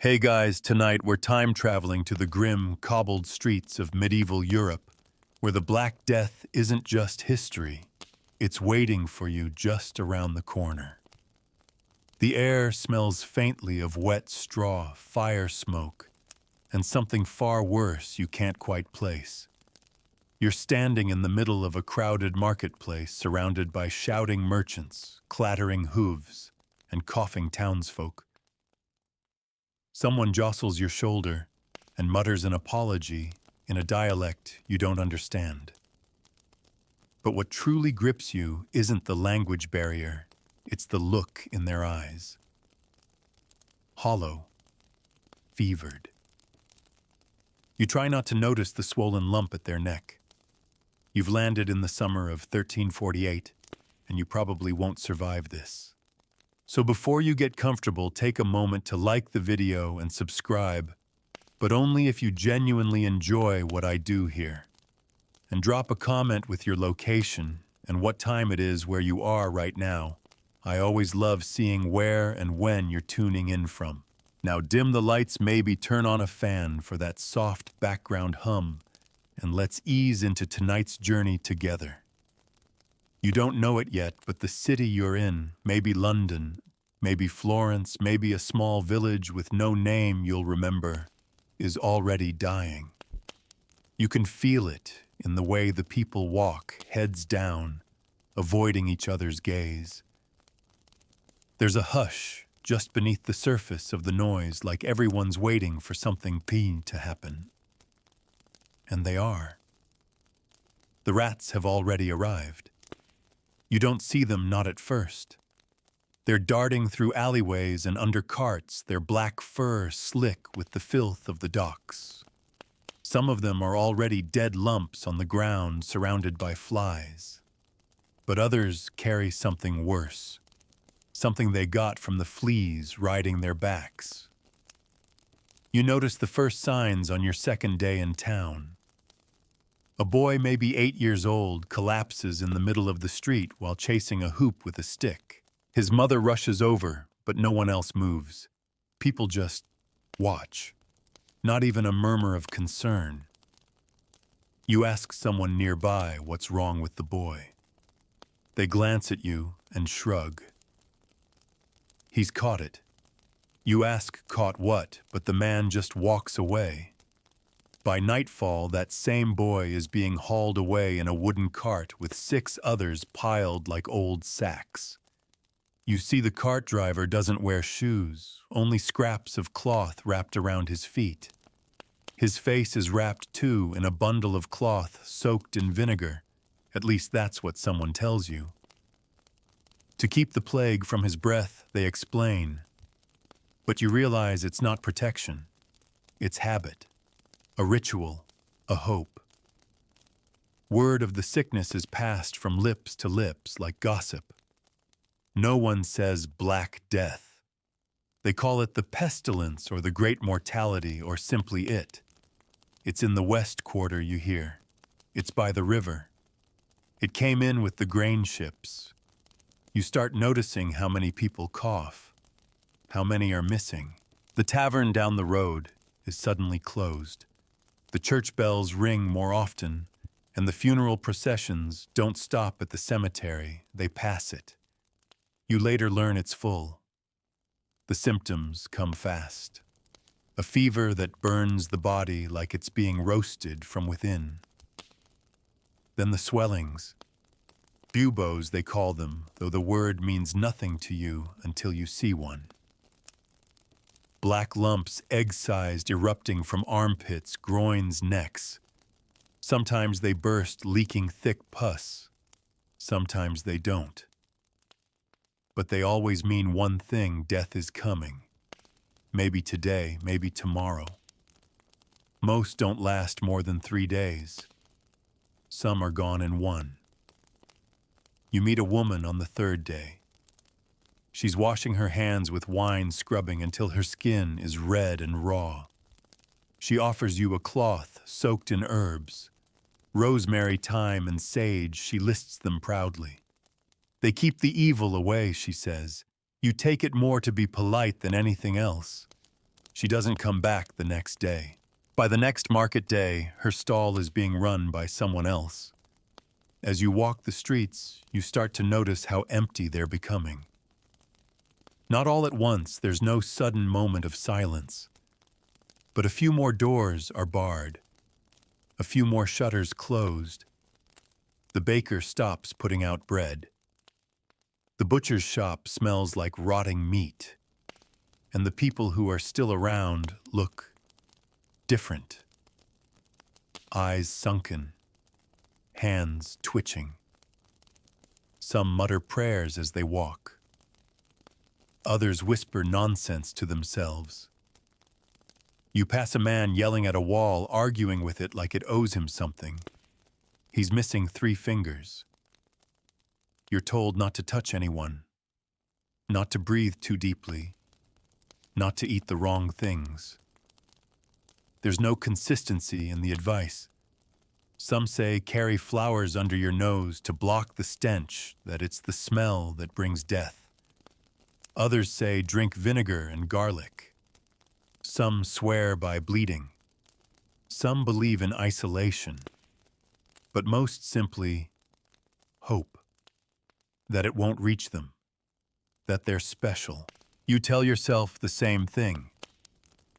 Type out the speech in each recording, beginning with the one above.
Hey guys, tonight we're time traveling to the grim, cobbled streets of medieval Europe, where the Black Death isn't just history, it's waiting for you just around the corner. The air smells faintly of wet straw, fire smoke, and something far worse you can't quite place. You're standing in the middle of a crowded marketplace surrounded by shouting merchants, clattering hooves, and coughing townsfolk. Someone jostles your shoulder and mutters an apology in a dialect you don't understand. But what truly grips you isn't the language barrier, it's the look in their eyes. Hollow, fevered. You try not to notice the swollen lump at their neck. You've landed in the summer of 1348, and you probably won't survive this. So before you get comfortable, take a moment to like the video and subscribe, but only if you genuinely enjoy what I do here. And drop a comment with your location and what time it is where you are right now. I always love seeing where and when you're tuning in from. Now dim the lights, maybe turn on a fan for that soft background hum, and let's ease into tonight's journey together. You don't know it yet, but the city you're in, maybe London, maybe Florence, maybe a small village with no name you'll remember, is already dying. You can feel it in the way the people walk, heads down, avoiding each other's gaze. There's a hush just beneath the surface of the noise, like everyone's waiting for something to happen. And they are. The rats have already arrived. You don't see them, not at first. They're darting through alleyways and under carts, their black fur slick with the filth of the docks. Some of them are already dead lumps on the ground surrounded by flies. But others carry something worse, something they got from the fleas riding their backs. You notice the first signs on your second day in town. A boy, maybe 8 years old, collapses in the middle of the street while chasing a hoop with a stick. His mother rushes over, but no one else moves. People just watch. Not even a murmur of concern. You ask someone nearby what's wrong with the boy. They glance at you and shrug. He's caught it. You ask caught what, but the man just walks away. By nightfall, that same boy is being hauled away in a wooden cart with 6 others piled like old sacks. You see the cart driver doesn't wear shoes, only scraps of cloth wrapped around his feet. His face is wrapped too in a bundle of cloth soaked in vinegar. At least that's what someone tells you. To keep the plague from his breath, they explain. But you realize it's not protection. It's habit. A ritual, a hope. Word of the sickness is passed from lips to lips like gossip. No one says Black Death. They call it the pestilence or the great mortality or simply it. It's in the west quarter, you hear. It's by the river. It came in with the grain ships. You start noticing how many people cough, how many are missing. The tavern down the road is suddenly closed. The church bells ring more often, and the funeral processions don't stop at the cemetery, they pass it. You later learn it's full. The symptoms come fast. A fever that burns the body like it's being roasted from within. Then the swellings. Buboes, they call them, though the word means nothing to you until you see one. Black lumps, egg-sized, erupting from armpits, groins, necks. Sometimes they burst, leaking thick pus. Sometimes they don't. But they always mean one thing: death is coming. Maybe today, maybe tomorrow. Most don't last more than 3 days. Some are gone in 1. You meet a woman on the 3rd day. She's washing her hands with wine, scrubbing until her skin is red and raw. She offers you a cloth soaked in herbs. Rosemary, thyme, and sage, she lists them proudly. They keep the evil away, she says. You take it more to be polite than anything else. She doesn't come back the next day. By the next market day, her stall is being run by someone else. As you walk the streets, you start to notice how empty they're becoming. Not all at once, there's no sudden moment of silence. But a few more doors are barred. A few more shutters closed. The baker stops putting out bread. The butcher's shop smells like rotting meat. And the people who are still around look different. Eyes sunken. Hands twitching. Some mutter prayers as they walk. Others whisper nonsense to themselves. You pass a man yelling at a wall, arguing with it like it owes him something. He's missing 3 fingers. You're told not to touch anyone, not to breathe too deeply, not to eat the wrong things. There's no consistency in the advice. Some say carry flowers under your nose to block the stench, that it's the smell that brings death. Others say drink vinegar and garlic. Some swear by bleeding. Some believe in isolation. But most simply, hope. That it won't reach them. That they're special. You tell yourself the same thing.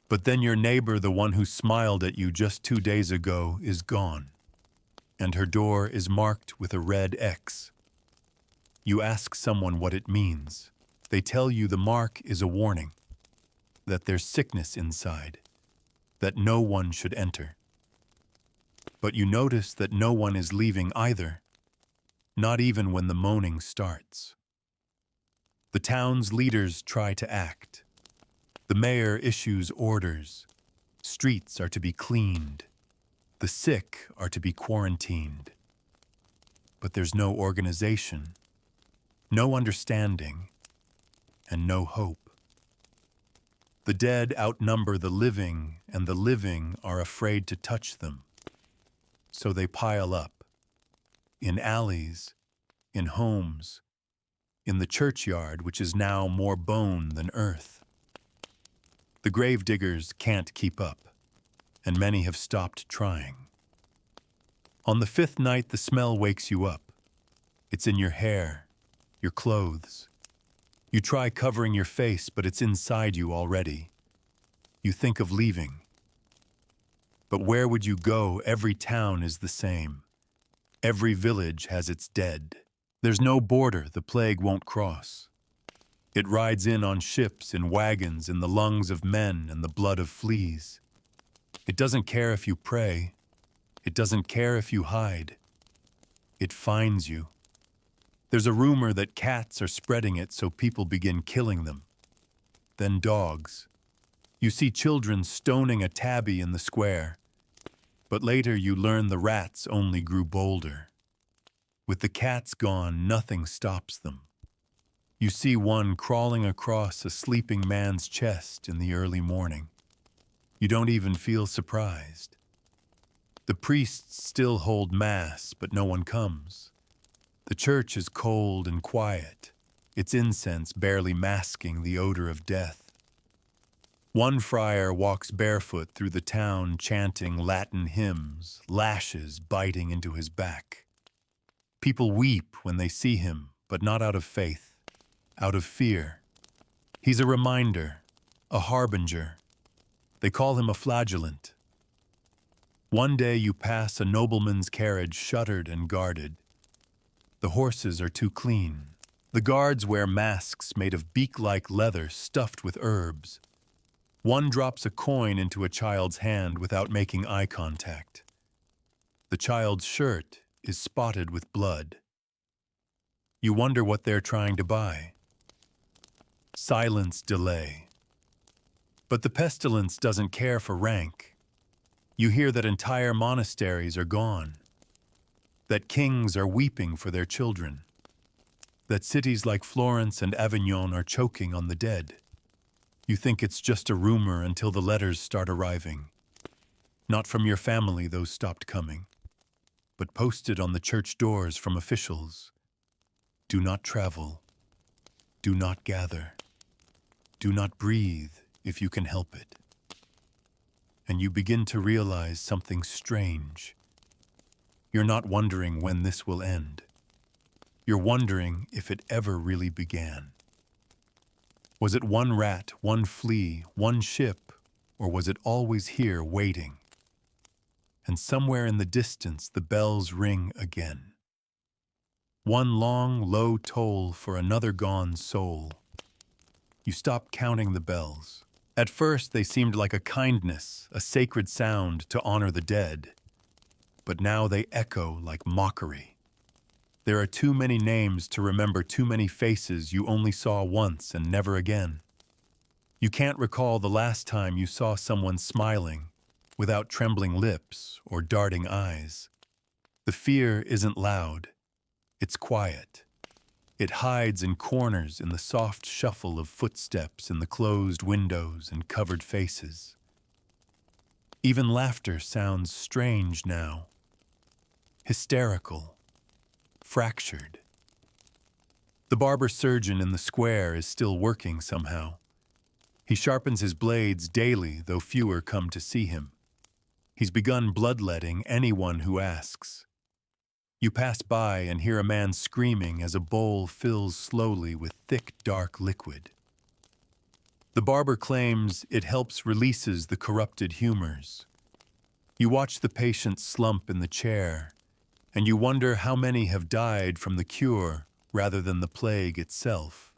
But then your neighbor, the one who smiled at you just 2 days ago, is gone. And her door is marked with a red X. You ask someone what it means. They tell you the mark is a warning, that there's sickness inside, that no one should enter. But you notice that no one is leaving either, not even when the moaning starts. The town's leaders try to act. The mayor issues orders. Streets are to be cleaned. The sick are to be quarantined. But there's no organization, no understanding, and no hope. The dead outnumber the living, and the living are afraid to touch them. So they pile up, in alleys, in homes, in the churchyard, which is now more bone than earth. The grave diggers can't keep up, and many have stopped trying. On the 5th night, the smell wakes you up. It's in your hair, your clothes. You try covering your face, but it's inside you already. You think of leaving. But where would you go? Every town is the same. Every village has its dead. There's no border the plague won't cross. It rides in on ships, in wagons, in the lungs of men and the blood of fleas. It doesn't care if you pray. It doesn't care if you hide. It finds you. There's a rumor that cats are spreading it, so people begin killing them. Then dogs. You see children stoning a tabby in the square. But later you learn the rats only grew bolder. With the cats gone, nothing stops them. You see one crawling across a sleeping man's chest in the early morning. You don't even feel surprised. The priests still hold mass, but no one comes. The church is cold and quiet, its incense barely masking the odor of death. One friar walks barefoot through the town chanting Latin hymns, lashes biting into his back. People weep when they see him, but not out of faith, out of fear. He's a reminder, a harbinger. They call him a flagellant. One day you pass a nobleman's carriage shuttered and guarded. The horses are too clean. The guards wear masks made of beak-like leather stuffed with herbs. One drops a coin into a child's hand without making eye contact. The child's shirt is spotted with blood. You wonder what they're trying to buy. Silence delay. But the pestilence doesn't care for rank. You hear that entire monasteries are gone. That kings are weeping for their children. That cities like Florence and Avignon are choking on the dead. You think it's just a rumor until the letters start arriving. Not from your family, those stopped coming, but posted on the church doors from officials. Do not travel. Do not gather. Do not breathe if you can help it. and you begin to realize something strange. You're not wondering when this will end. You're wondering if it ever really began. Was it one rat, one flea, one ship, or was it always here waiting? And somewhere in the distance the bells ring again. One long, low toll for another gone soul. You stop counting the bells. At first they seemed like a kindness, a sacred sound to honor the dead. But now they echo like mockery. There are too many names to remember too many faces you only saw once and never again. You can't recall the last time you saw someone smiling, without trembling lips or darting eyes. The fear isn't loud. It's quiet. It hides in corners in the soft shuffle of footsteps in the closed windows and covered faces. Even laughter sounds strange now. Hysterical. Fractured. The barber surgeon in the square is still working somehow. He sharpens his blades daily, though fewer come to see him. He's begun bloodletting anyone who asks. You pass by and hear a man screaming as a bowl fills slowly with thick, dark liquid. The barber claims it helps releases the corrupted humors. You watch the patient slump in the chair, and you wonder how many have died from the cure rather than the plague itself.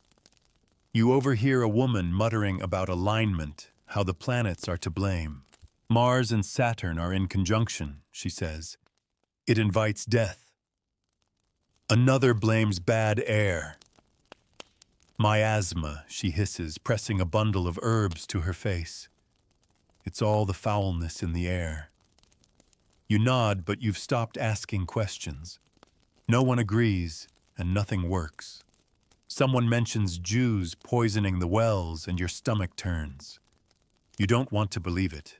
You overhear a woman muttering about alignment, how the planets are to blame. Mars and Saturn are in conjunction, she says. It invites death. Another blames bad air. Miasma, she hisses, pressing a bundle of herbs to her face. It's all the foulness in the air. You nod, but you've stopped asking questions. No one agrees, and nothing works. Someone mentions Jews poisoning the wells, and your stomach turns. You don't want to believe it,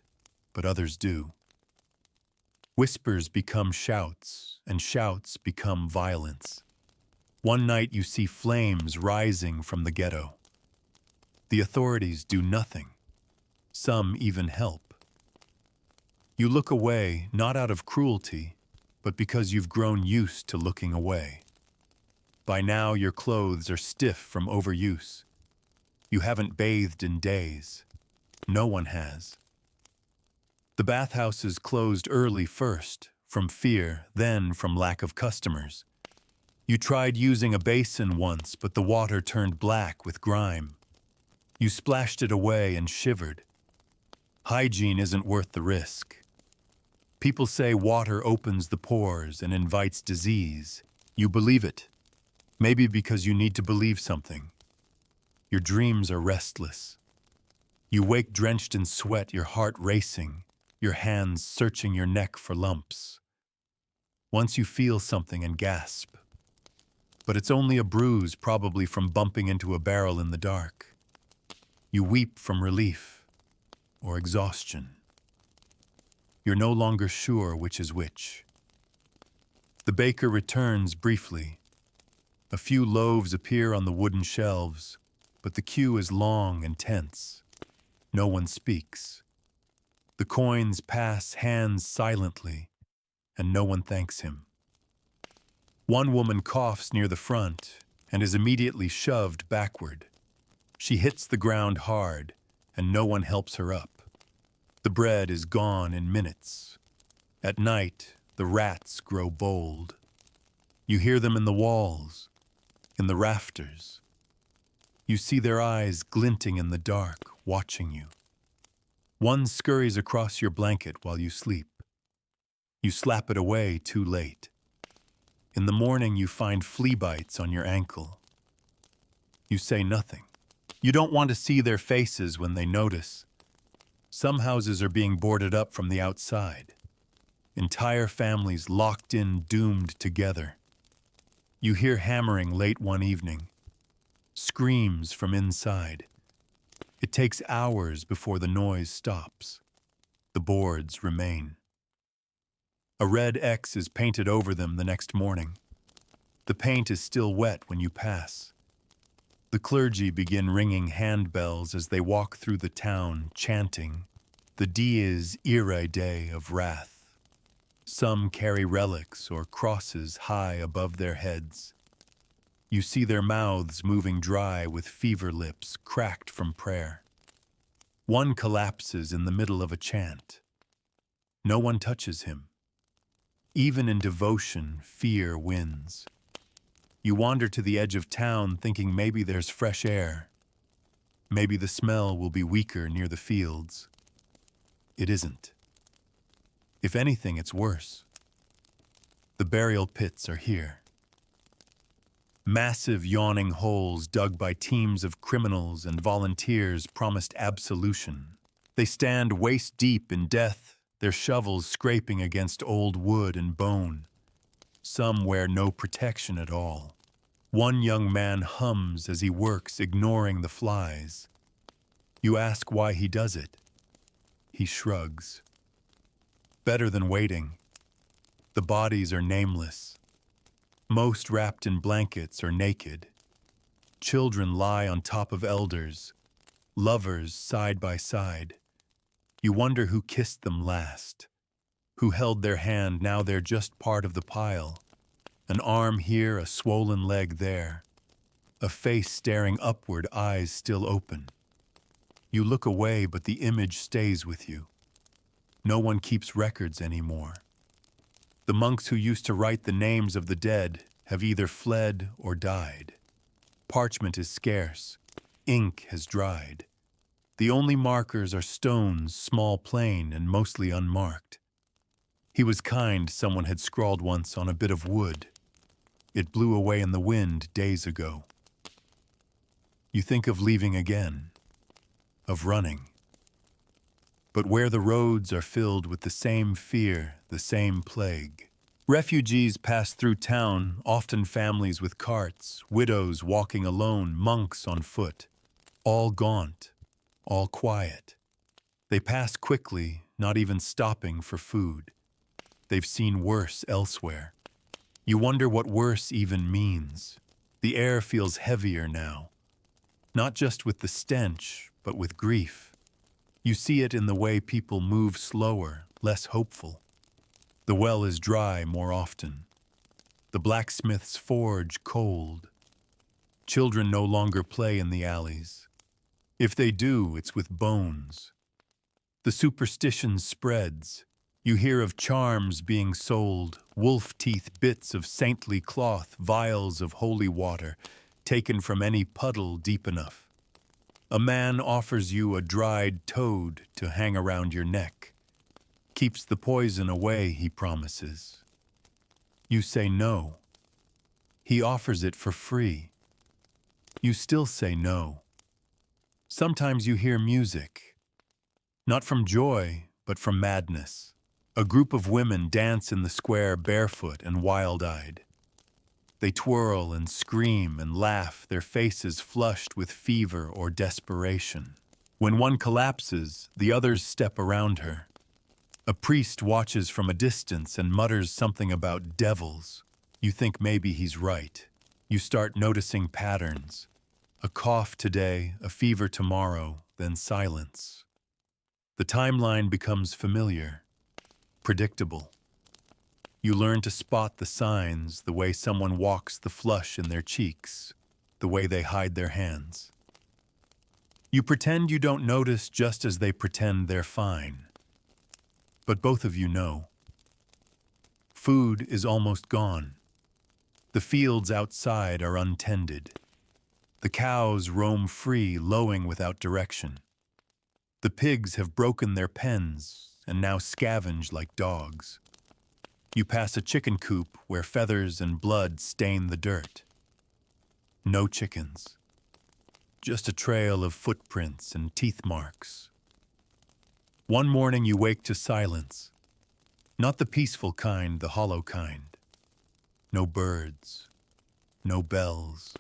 but others do. Whispers become shouts, and shouts become violence. One night you see flames rising from the ghetto. The authorities do nothing. Some even help. You look away, not out of cruelty, but because you've grown used to looking away. By now your clothes are stiff from overuse. You haven't bathed in days. No one has. The bathhouses closed early first, from fear, then from lack of customers. You tried using a basin once, but the water turned black with grime. You splashed it away and shivered. Hygiene isn't worth the risk. People say water opens the pores and invites disease. You believe it. Maybe because you need to believe something. Your dreams are restless. You wake drenched in sweat, your heart racing, your hands searching your neck for lumps. Once you feel something and gasp. But it's only a bruise, probably from bumping into a barrel in the dark. You weep from relief or exhaustion. You're no longer sure which is which. The baker returns briefly. A few loaves appear on the wooden shelves, but the queue is long and tense. No one speaks. The coins pass hands silently, and no one thanks him. One woman coughs near the front and is immediately shoved backward. She hits the ground hard, and no one helps her up. The bread is gone in minutes. At night, the rats grow bold. You hear them in the walls, in the rafters. You see their eyes glinting in the dark, watching you. One scurries across your blanket while you sleep. You slap it away too late. In the morning, you find flea bites on your ankle. You say nothing. You don't want to see their faces when they notice. Some houses are being boarded up from the outside. Entire families locked in, doomed together. You hear hammering late one evening. Screams from inside. It takes hours before the noise stops. The boards remain. A red X is painted over them the next morning. The paint is still wet when you pass. The clergy begin ringing handbells as they walk through the town, chanting, The dies irae day of wrath. Some carry relics or crosses high above their heads. You see their mouths moving dry with fever lips cracked from prayer. One collapses in the middle of a chant. No one touches him. Even in devotion, fear wins. You wander to the edge of town thinking maybe there's fresh air. Maybe the smell will be weaker near the fields. It isn't. If anything, it's worse. The burial pits are here. Massive yawning holes dug by teams of criminals and volunteers promised absolution. They stand waist deep in death, their shovels scraping against old wood and bone. Some wear no protection at all. One young man hums as he works, ignoring the flies. You ask why he does it. He shrugs. Better than waiting. The bodies are nameless. Most wrapped in blankets or naked. Children lie on top of elders, lovers side by side. You wonder who kissed them last, who held their hand. Now they're just part of the pile. An arm here, a swollen leg there. A face staring upward, eyes still open. You look away, but the image stays with you. No one keeps records anymore. The monks who used to write the names of the dead have either fled or died. Parchment is scarce. Ink has dried. The only markers are stones, small, plain, and mostly unmarked. He was kind, someone had scrawled once on a bit of wood. It blew away in the wind days ago. You think of leaving again, of running. But where the roads are filled with the same fear, the same plague. Refugees pass through town, often families with carts, widows walking alone, monks on foot. All gaunt, all quiet. They pass quickly, not even stopping for food. They've seen worse elsewhere. You wonder what worse even means. The air feels heavier now. Not just with the stench, but with grief. You see it in the way people move slower, less hopeful. The well is dry more often. The blacksmith's forge cold. Children no longer play in the alleys. If they do, it's with bones. The superstition spreads. You hear of charms being sold, wolf teeth, bits of saintly cloth, vials of holy water, taken from any puddle deep enough. A man offers you a dried toad to hang around your neck. Keeps the poison away, he promises. You say no. He offers it for free. You still say no. Sometimes you hear music. Not from joy, but from madness. A group of women dance in the square barefoot and wild-eyed. They twirl and scream and laugh, their faces flushed with fever or desperation. When one collapses, the others step around her. A priest watches from a distance and mutters something about devils. You think maybe he's right. You start noticing patterns. A cough today, a fever tomorrow, then silence. The timeline becomes familiar. Predictable. You learn to spot the signs, the way someone walks, the flush in their cheeks, the way they hide their hands. You pretend you don't notice just as they pretend they're fine. But both of you know. Food is almost gone. The fields outside are untended. The cows roam free, lowing without direction. The pigs have broken their pens and now scavenge like dogs. You pass a chicken coop where feathers and blood stain the dirt. No chickens. Just a trail of footprints and teeth marks. One morning you wake to silence. Not the peaceful kind, the hollow kind. No birds. No bells.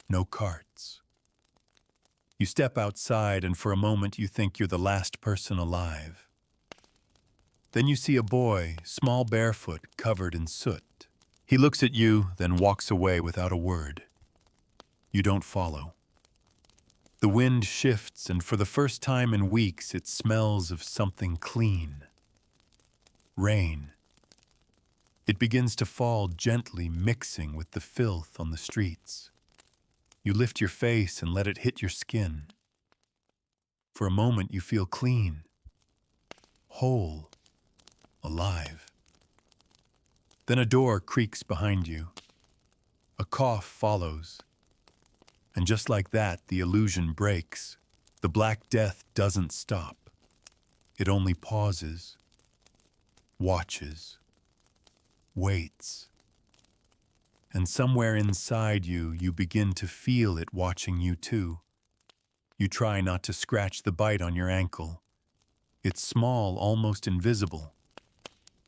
No carts. You step outside and for a moment you think you're the last person alive. Then you see a boy, small, barefoot, covered in soot. He looks at you, then walks away without a word. You don't follow. The wind shifts, and for the first time in weeks, it smells of something clean. Rain. It begins to fall gently, mixing with the filth on the streets. You lift your face and let it hit your skin. For a moment, you feel clean, whole, alive. Then a door creaks behind you. A cough follows. And just like that, the illusion breaks. The Black Death doesn't stop. It only pauses, watches, waits. And somewhere inside you, you begin to feel it watching you too. You try not to scratch the bite on your ankle. It's small, almost invisible.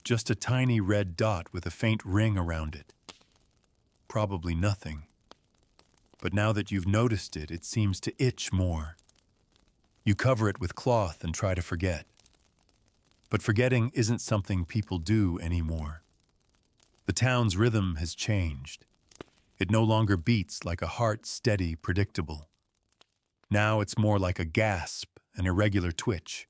Just a tiny red dot with a faint ring around it. Probably nothing. But now that you've noticed it, it seems to itch more. You cover it with cloth and try to forget. But forgetting isn't something people do anymore. The town's rhythm has changed. It no longer beats like a heart, steady, predictable. Now it's more like a gasp, an irregular twitch.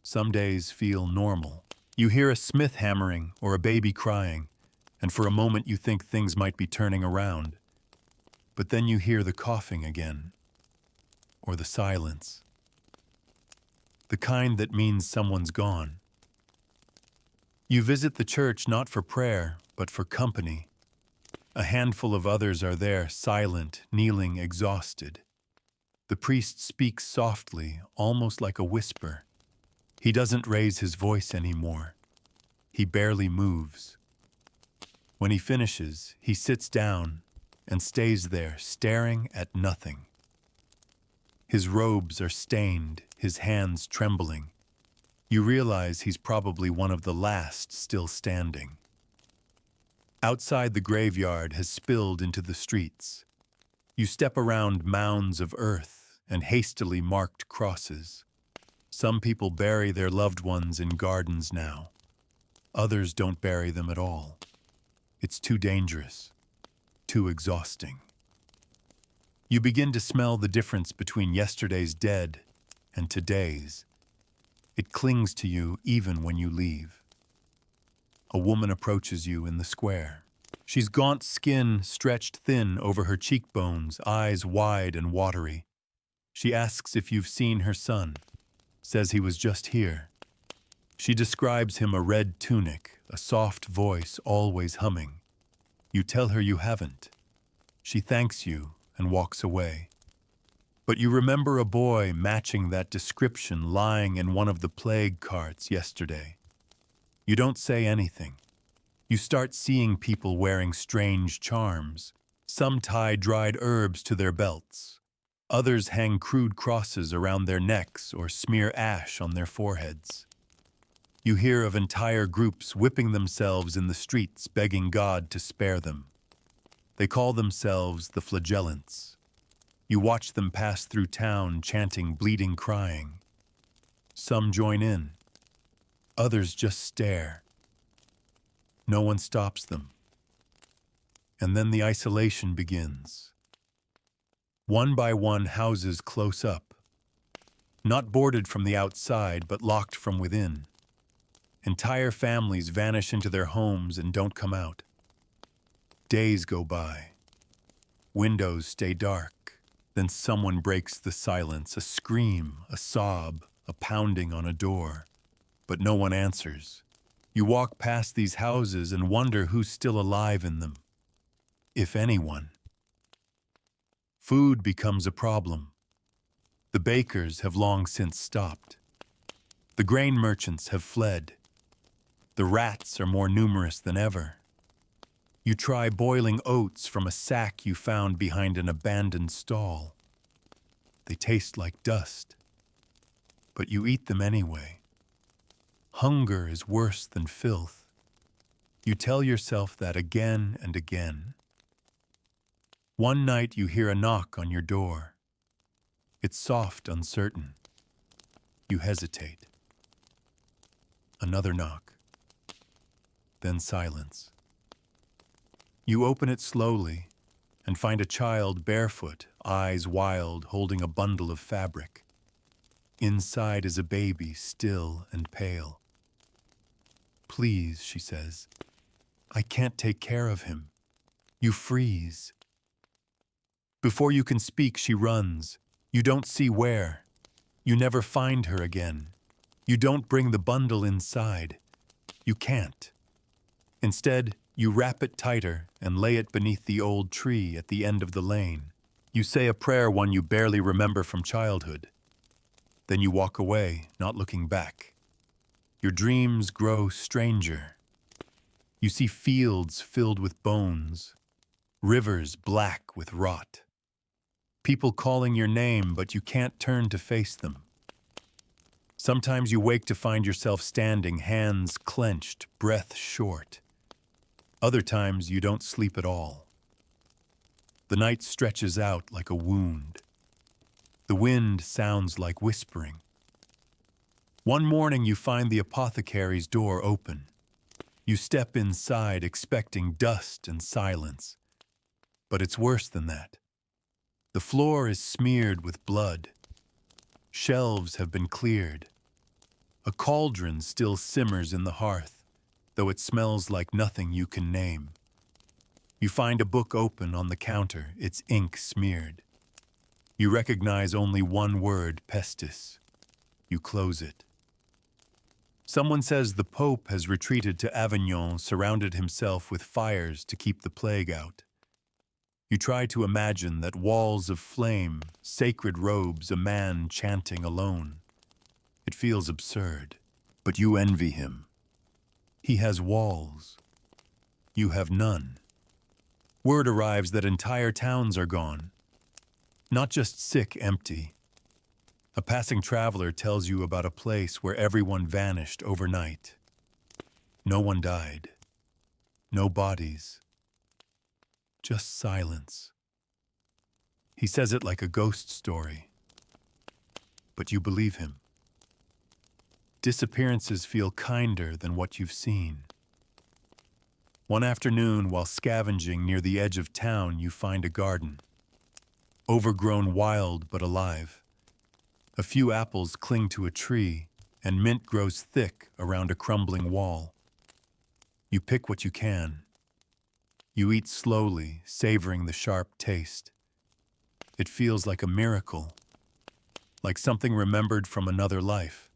Some days feel normal. You hear a smith hammering or a baby crying, and for a moment you think things might be turning around. But then you hear the coughing again, or the silence. The kind that means someone's gone. You visit the church not for prayer, but for company. A handful of others are there, silent, kneeling, exhausted. The priest speaks softly, almost like a whisper. He doesn't raise his voice anymore. He barely moves. When he finishes, he sits down and stays there, staring at nothing. His robes are stained, his hands trembling. You realize he's probably one of the last still standing. Outside, the graveyard has spilled into the streets. You step around mounds of earth and hastily marked crosses. Some people bury their loved ones in gardens now. Others don't bury them at all. It's too dangerous, too exhausting. You begin to smell the difference between yesterday's dead and today's. It clings to you even when you leave. A woman approaches you in the square. She's gaunt skin stretched thin over her cheekbones, eyes wide and watery. She asks if you've seen her son, says he was just here. She describes him a red tunic, a soft voice always humming. You tell her you haven't. She thanks you and walks away. But you remember a boy matching that description lying in one of the plague carts yesterday. You don't say anything. You start seeing people wearing strange charms. Some tie dried herbs to their belts. Others hang crude crosses around their necks or smear ash on their foreheads. You hear of entire groups whipping themselves in the streets, begging God to spare them. They call themselves the flagellants. You watch them pass through town chanting, bleeding, crying. Some join in. Others just stare. No one stops them. And then the isolation begins. One by one, houses close up. Not boarded from the outside, but locked from within. Entire families vanish into their homes and don't come out. Days go by. Windows stay dark. Then someone breaks the silence, a scream, a sob, a pounding on a door. But no one answers. You walk past these houses and wonder who's still alive in them, if anyone. Food becomes a problem. The bakers have long since stopped. The grain merchants have fled. The rats are more numerous than ever. You try boiling oats from a sack you found behind an abandoned stall. They taste like dust, but you eat them anyway. Hunger is worse than filth. You tell yourself that again and again. One night you hear a knock on your door. It's soft, uncertain. You hesitate. Another knock. Then silence. You open it slowly and find a child barefoot, eyes wild, holding a bundle of fabric. Inside is a baby, still and pale. "Please," she says, "I can't take care of him. You freeze." Before you can speak, she runs. You don't see where. You never find her again. You don't bring the bundle inside. You can't. Instead, you wrap it tighter and lay it beneath the old tree at the end of the lane. You say a prayer one you barely remember from childhood. Then you walk away, not looking back. Your dreams grow stranger. You see fields filled with bones, rivers black with rot. People calling your name, but you can't turn to face them. Sometimes you wake to find yourself standing, hands clenched, breath short. Other times you don't sleep at all. The night stretches out like a wound. The wind sounds like whispering. One morning you find the apothecary's door open. You step inside expecting dust and silence. But it's worse than that. The floor is smeared with blood. Shelves have been cleared. A cauldron still simmers in the hearth, though it smells like nothing you can name. You find a book open on the counter, its ink smeared. You recognize only one word, pestis. You close it. Someone says the Pope has retreated to Avignon, surrounded himself with fires to keep the plague out. You try to imagine that walls of flame, sacred robes, a man chanting alone. It feels absurd, but you envy him. He has walls. You have none. Word arrives that entire towns are gone. Not just sick, empty. A passing traveler tells you about a place where everyone vanished overnight. No one died. No bodies. Just silence. He says it like a ghost story. But you believe him. Disappearances feel kinder than what you've seen. One afternoon, while scavenging near the edge of town, you find a garden. Overgrown wild but alive. A few apples cling to a tree, and mint grows thick around a crumbling wall. You pick what you can. You eat slowly, savoring the sharp taste. It feels like a miracle, like something remembered from another life.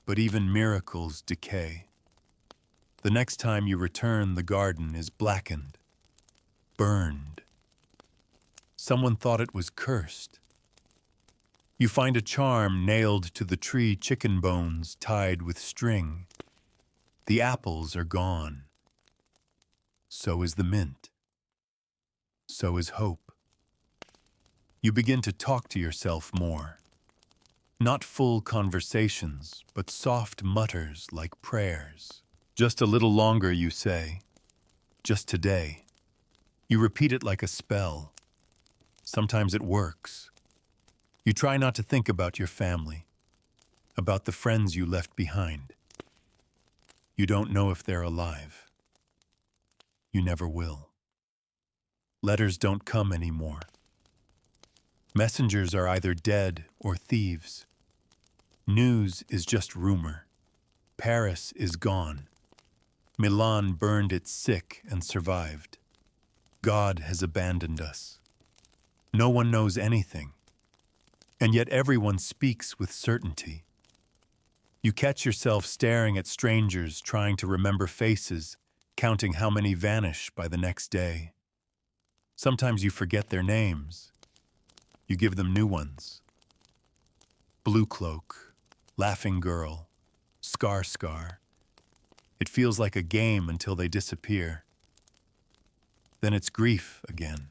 But even miracles decay. The next time you return, the garden is blackened, burned. Someone thought it was cursed. You find a charm nailed to the tree, chicken bones tied with string. The apples are gone. So is the mint. So is hope. You begin to talk to yourself more. Not full conversations, but soft mutters like prayers. Just a little longer, you say. Just today. You repeat it like a spell. Sometimes it works. You try not to think about your family, about the friends you left behind. You don't know if they're alive. You never will. Letters don't come anymore. Messengers are either dead or thieves. News is just rumor. Paris is gone. Milan burned it sick and survived. God has abandoned us. No one knows anything. And yet everyone speaks with certainty. You catch yourself staring at strangers, trying to remember faces, counting how many vanish by the next day. Sometimes you forget their names. You give them new ones. Blue Cloak, Laughing Girl, Scar. It feels like a game until they disappear. Then it's grief again.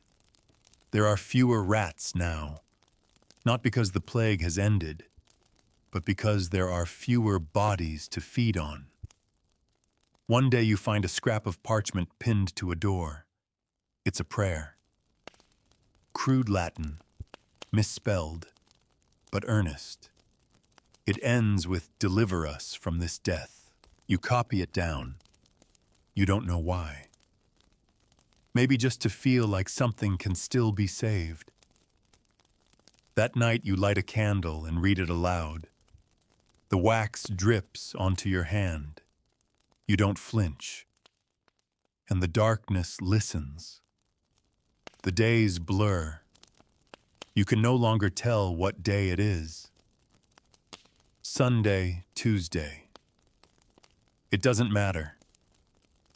There are fewer rats now, not because the plague has ended, but because there are fewer bodies to feed on. One day you find a scrap of parchment pinned to a door. It's a prayer. Crude Latin, misspelled, but earnest. It ends with "Deliver us from this death." You copy it down. You don't know why. Maybe just to feel like something can still be saved. That night you light a candle and read it aloud. The wax drips onto your hand. You don't flinch. And the darkness listens. The days blur. You can no longer tell what day it is. Sunday, Tuesday. It doesn't matter.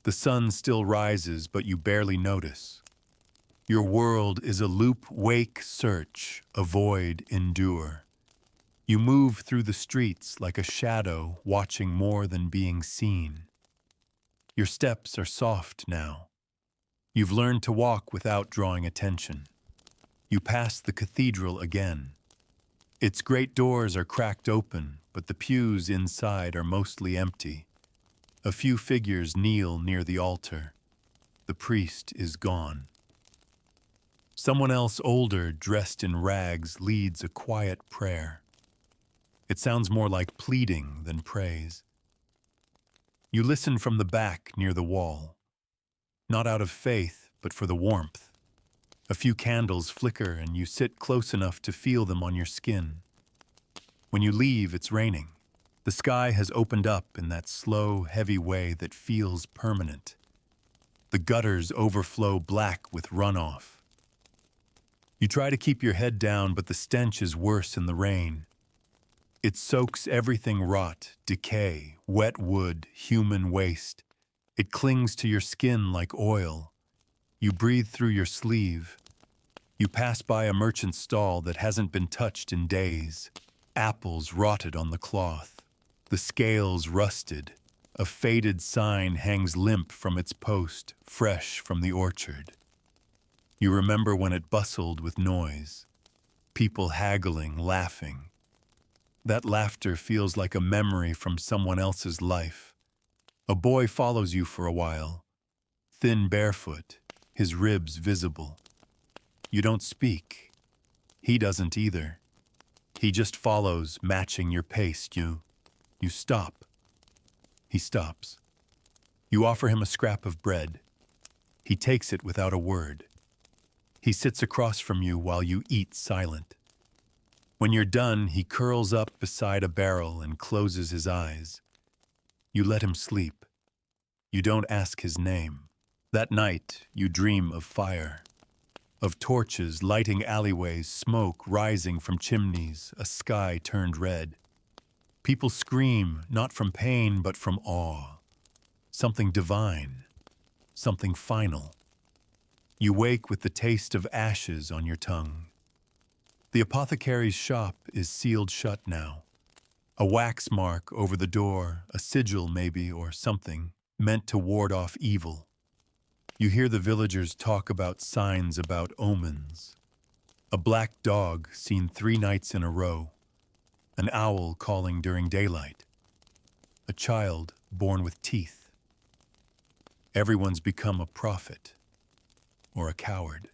The sun still rises, but you barely notice. Your world is a loop, wake, search, avoid, endure. You move through the streets like a shadow, watching more than being seen. Your steps are soft now. You've learned to walk without drawing attention. You pass the cathedral again. Its great doors are cracked open, but the pews inside are mostly empty. A few figures kneel near the altar. The priest is gone. Someone else older, dressed in rags, leads a quiet prayer. It sounds more like pleading than praise. You listen from the back near the wall, not out of faith, but for the warmth. A few candles flicker and you sit close enough to feel them on your skin. When you leave, it's raining. The sky has opened up in that slow, heavy way that feels permanent. The gutters overflow black with runoff. You try to keep your head down, but the stench is worse in the rain. It soaks everything rot, decay, wet wood, human waste. It clings to your skin like oil. You breathe through your sleeve. You pass by a merchant's stall that hasn't been touched in days. Apples rotted on the cloth. The scales rusted. A faded sign hangs limp from its post, fresh from the orchard. You remember when it bustled with noise. People haggling, laughing. That laughter feels like a memory from someone else's life. A boy follows you for a while, thin barefoot, his ribs visible. You don't speak. He doesn't either. He just follows, matching your pace. You stop. He stops. You offer him a scrap of bread. He takes it without a word. He sits across from you while you eat silent. When you're done, he curls up beside a barrel and closes his eyes. You let him sleep. You don't ask his name. That night, you dream of fire, of torches lighting alleyways, smoke rising from chimneys, a sky turned red. People scream, not from pain, but from awe. Something divine, something final. You wake with the taste of ashes on your tongue. The apothecary's shop is sealed shut now. A wax mark over the door, a sigil maybe, or something, meant to ward off evil. You hear the villagers talk about signs, about omens. A black dog seen 3 nights in a row. An owl calling during daylight. A child born with teeth. Everyone's become a prophet or a coward.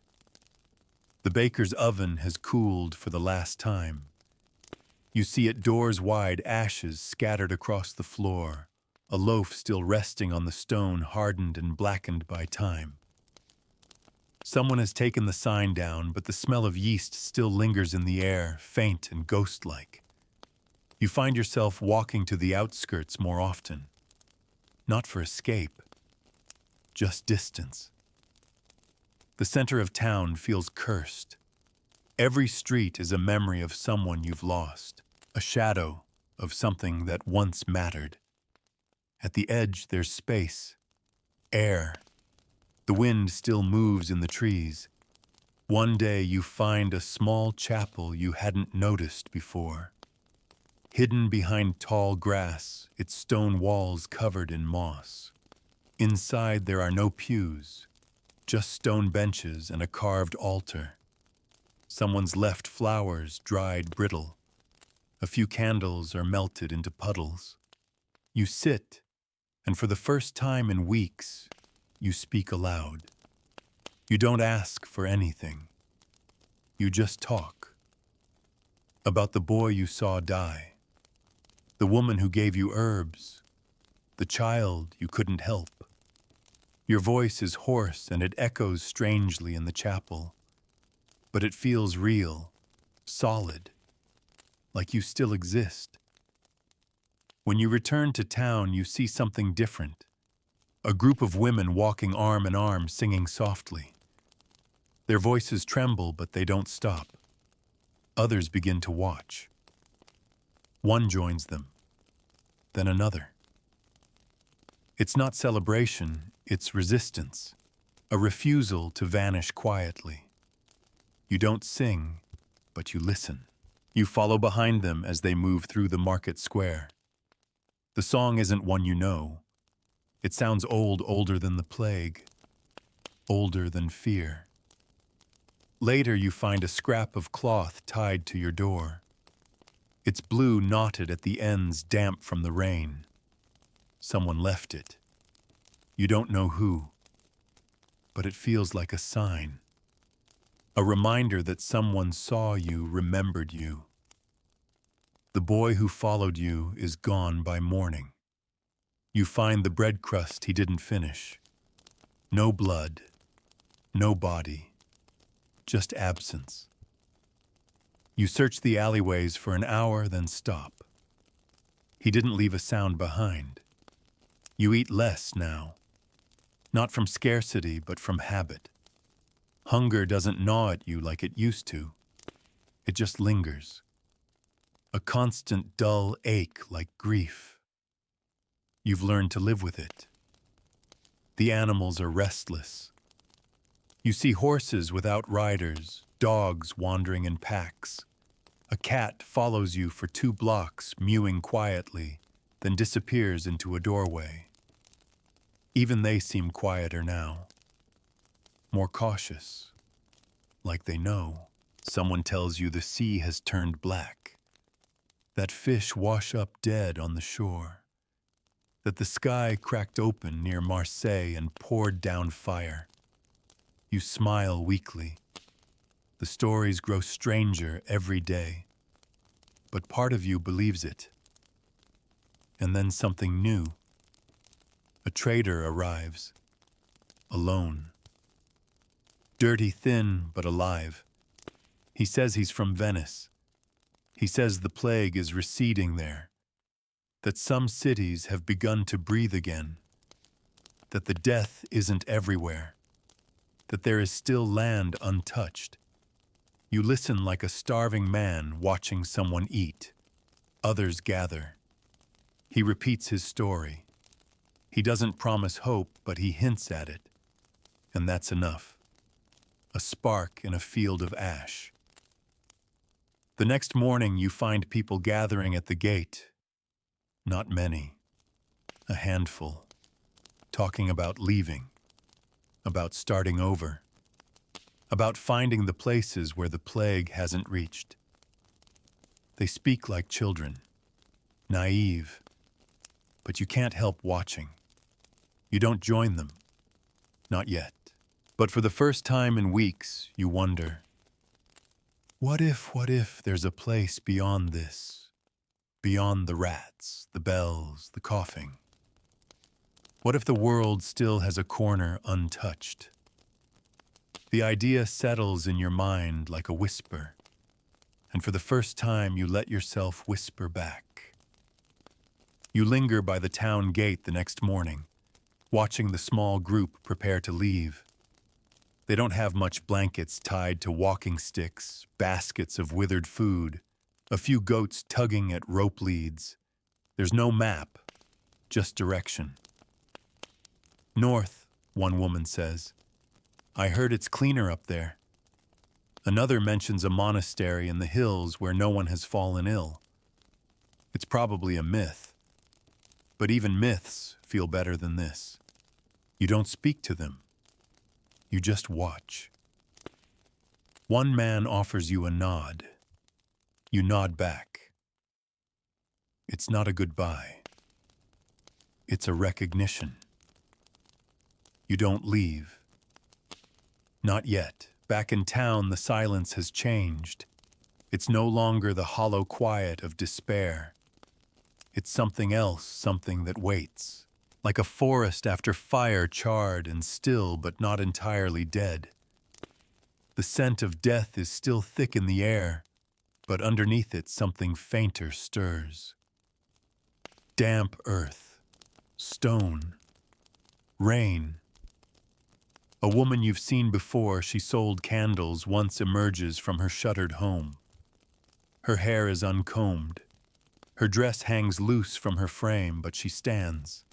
The baker's oven has cooled for the last time. You see it doors wide, ashes scattered across the floor, a loaf still resting on the stone, hardened and blackened by time. Someone has taken the sign down, but the smell of yeast still lingers in the air, faint and ghost-like. You find yourself walking to the outskirts more often. Not for escape, just distance. The center of town feels cursed. Every street is a memory of someone you've lost, a shadow of something that once mattered. At the edge, there's space, air. The wind still moves in the trees. One day you find a small chapel you hadn't noticed before. Hidden behind tall grass, its stone walls covered in moss. Inside there are no pews, just stone benches and a carved altar. Someone's left flowers dried brittle. A few candles are melted into puddles. You sit, and for the first time in weeks, you speak aloud. You don't ask for anything. You just talk. About the boy you saw die. The woman who gave you herbs. The child you couldn't help. Your voice is hoarse and it echoes strangely in the chapel. But it feels real. solid, like you still exist. When you return to town, you see something different. A group of women walking arm in arm, singing softly. Their voices tremble, but they don't stop. Others begin to watch. One joins them, then another. It's not celebration, it's resistance, a refusal to vanish quietly. You don't sing, but you listen. You follow behind them as they move through the market square. The song isn't one you know. It sounds old, older than the plague, older than fear. Later, you find a scrap of cloth tied to your door. It's blue, knotted at the ends, damp from the rain. Someone left it. You don't know who, but it feels like a sign. A reminder that someone saw you, remembered you. The boy who followed you is gone by morning. You find the bread crust he didn't finish. No blood, no body, just absence. You search the alleyways for an hour, then stop. He didn't leave a sound behind. You eat less now, not from scarcity, but from habit. Hunger doesn't gnaw at you like it used to. It just lingers. A constant dull ache like grief. You've learned to live with it. The animals are restless. You see horses without riders, dogs wandering in packs. A cat follows you for 2 blocks, mewing quietly, then disappears into a doorway. Even they seem quieter now, more cautious, like they know. Someone tells you the sea has turned black, that fish wash up dead on the shore, that the sky cracked open near Marseille and poured down fire. You smile weakly. The stories grow stranger every day, but part of you believes it. And then something new. A trader arrives, alone. Dirty, thin, but alive. He says he's from Venice. He says the plague is receding there, that some cities have begun to breathe again, that the death isn't everywhere, that there is still land untouched. You listen like a starving man watching someone eat. Others gather. He repeats his story. He doesn't promise hope, but he hints at it. And that's enough. A spark in a field of ash. The next morning, you find people gathering at the gate. Not many. A handful. Talking about leaving. About starting over. About finding the places where the plague hasn't reached. They speak like children. Naive. But you can't help watching. You don't join them. Not yet. But for the first time in weeks, you wonder, what if there's a place beyond this? Beyond the rats, the bells, the coughing? What if the world still has a corner untouched? The idea settles in your mind like a whisper, and for the first time you let yourself whisper back. You linger by the town gate the next morning, watching the small group prepare to leave. They don't have much blankets tied to walking sticks, baskets of withered food, a few goats tugging at rope leads. There's no map, just direction. North, one woman says. I heard it's cleaner up there. Another mentions a monastery in the hills where no one has fallen ill. It's probably a myth. But even myths feel better than this. You don't speak to them. You just watch. One man offers you a nod. You nod back. It's not a goodbye. It's a recognition. You don't leave. Not yet. Back in town, the silence has changed. It's no longer the hollow quiet of despair. It's something else, something that waits. Like a forest after fire, charred and still but not entirely dead. The scent of death is still thick in the air, but underneath it something fainter stirs. Damp earth, stone, rain. A woman you've seen before, she sold candles, once emerges from her shuttered home. Her hair is uncombed. Her dress hangs loose from her frame, but she stands.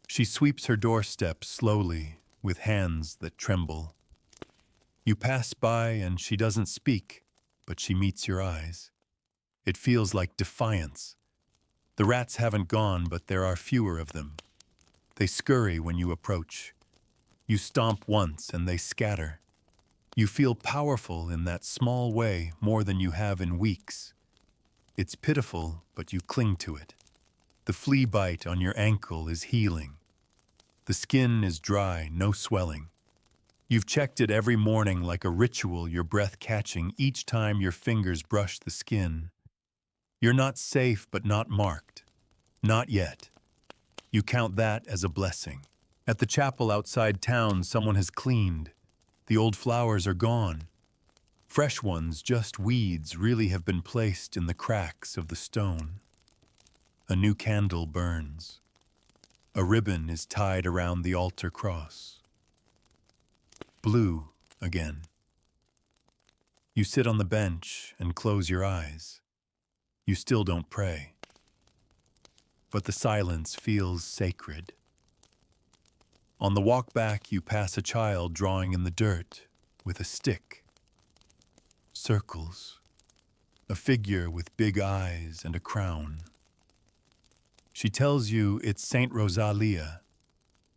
She sweeps her doorstep slowly, with hands that tremble. You pass by and she doesn't speak, but she meets your eyes. It feels like defiance. The rats haven't gone, but there are fewer of them. They scurry when you approach. You stomp once and they scatter. You feel powerful in that small way, more than you have in weeks. It's pitiful, but you cling to it. The flea bite on your ankle is healing. The skin is dry, no swelling. You've checked it every morning like a ritual, your breath catching each time your fingers brush the skin. You're not safe, but not marked. Not yet. You count that as a blessing. At the chapel outside town, someone has cleaned. The old flowers are gone. Fresh ones, just weeds, really have been placed in the cracks of the stone. A new candle burns. A ribbon is tied around the altar cross. Blue again. You sit on the bench and close your eyes. You still don't pray. But the silence feels sacred. On the walk back, you pass a child drawing in the dirt with a stick. Circles. A figure with big eyes and a crown. She tells you it's Saint Rosalia.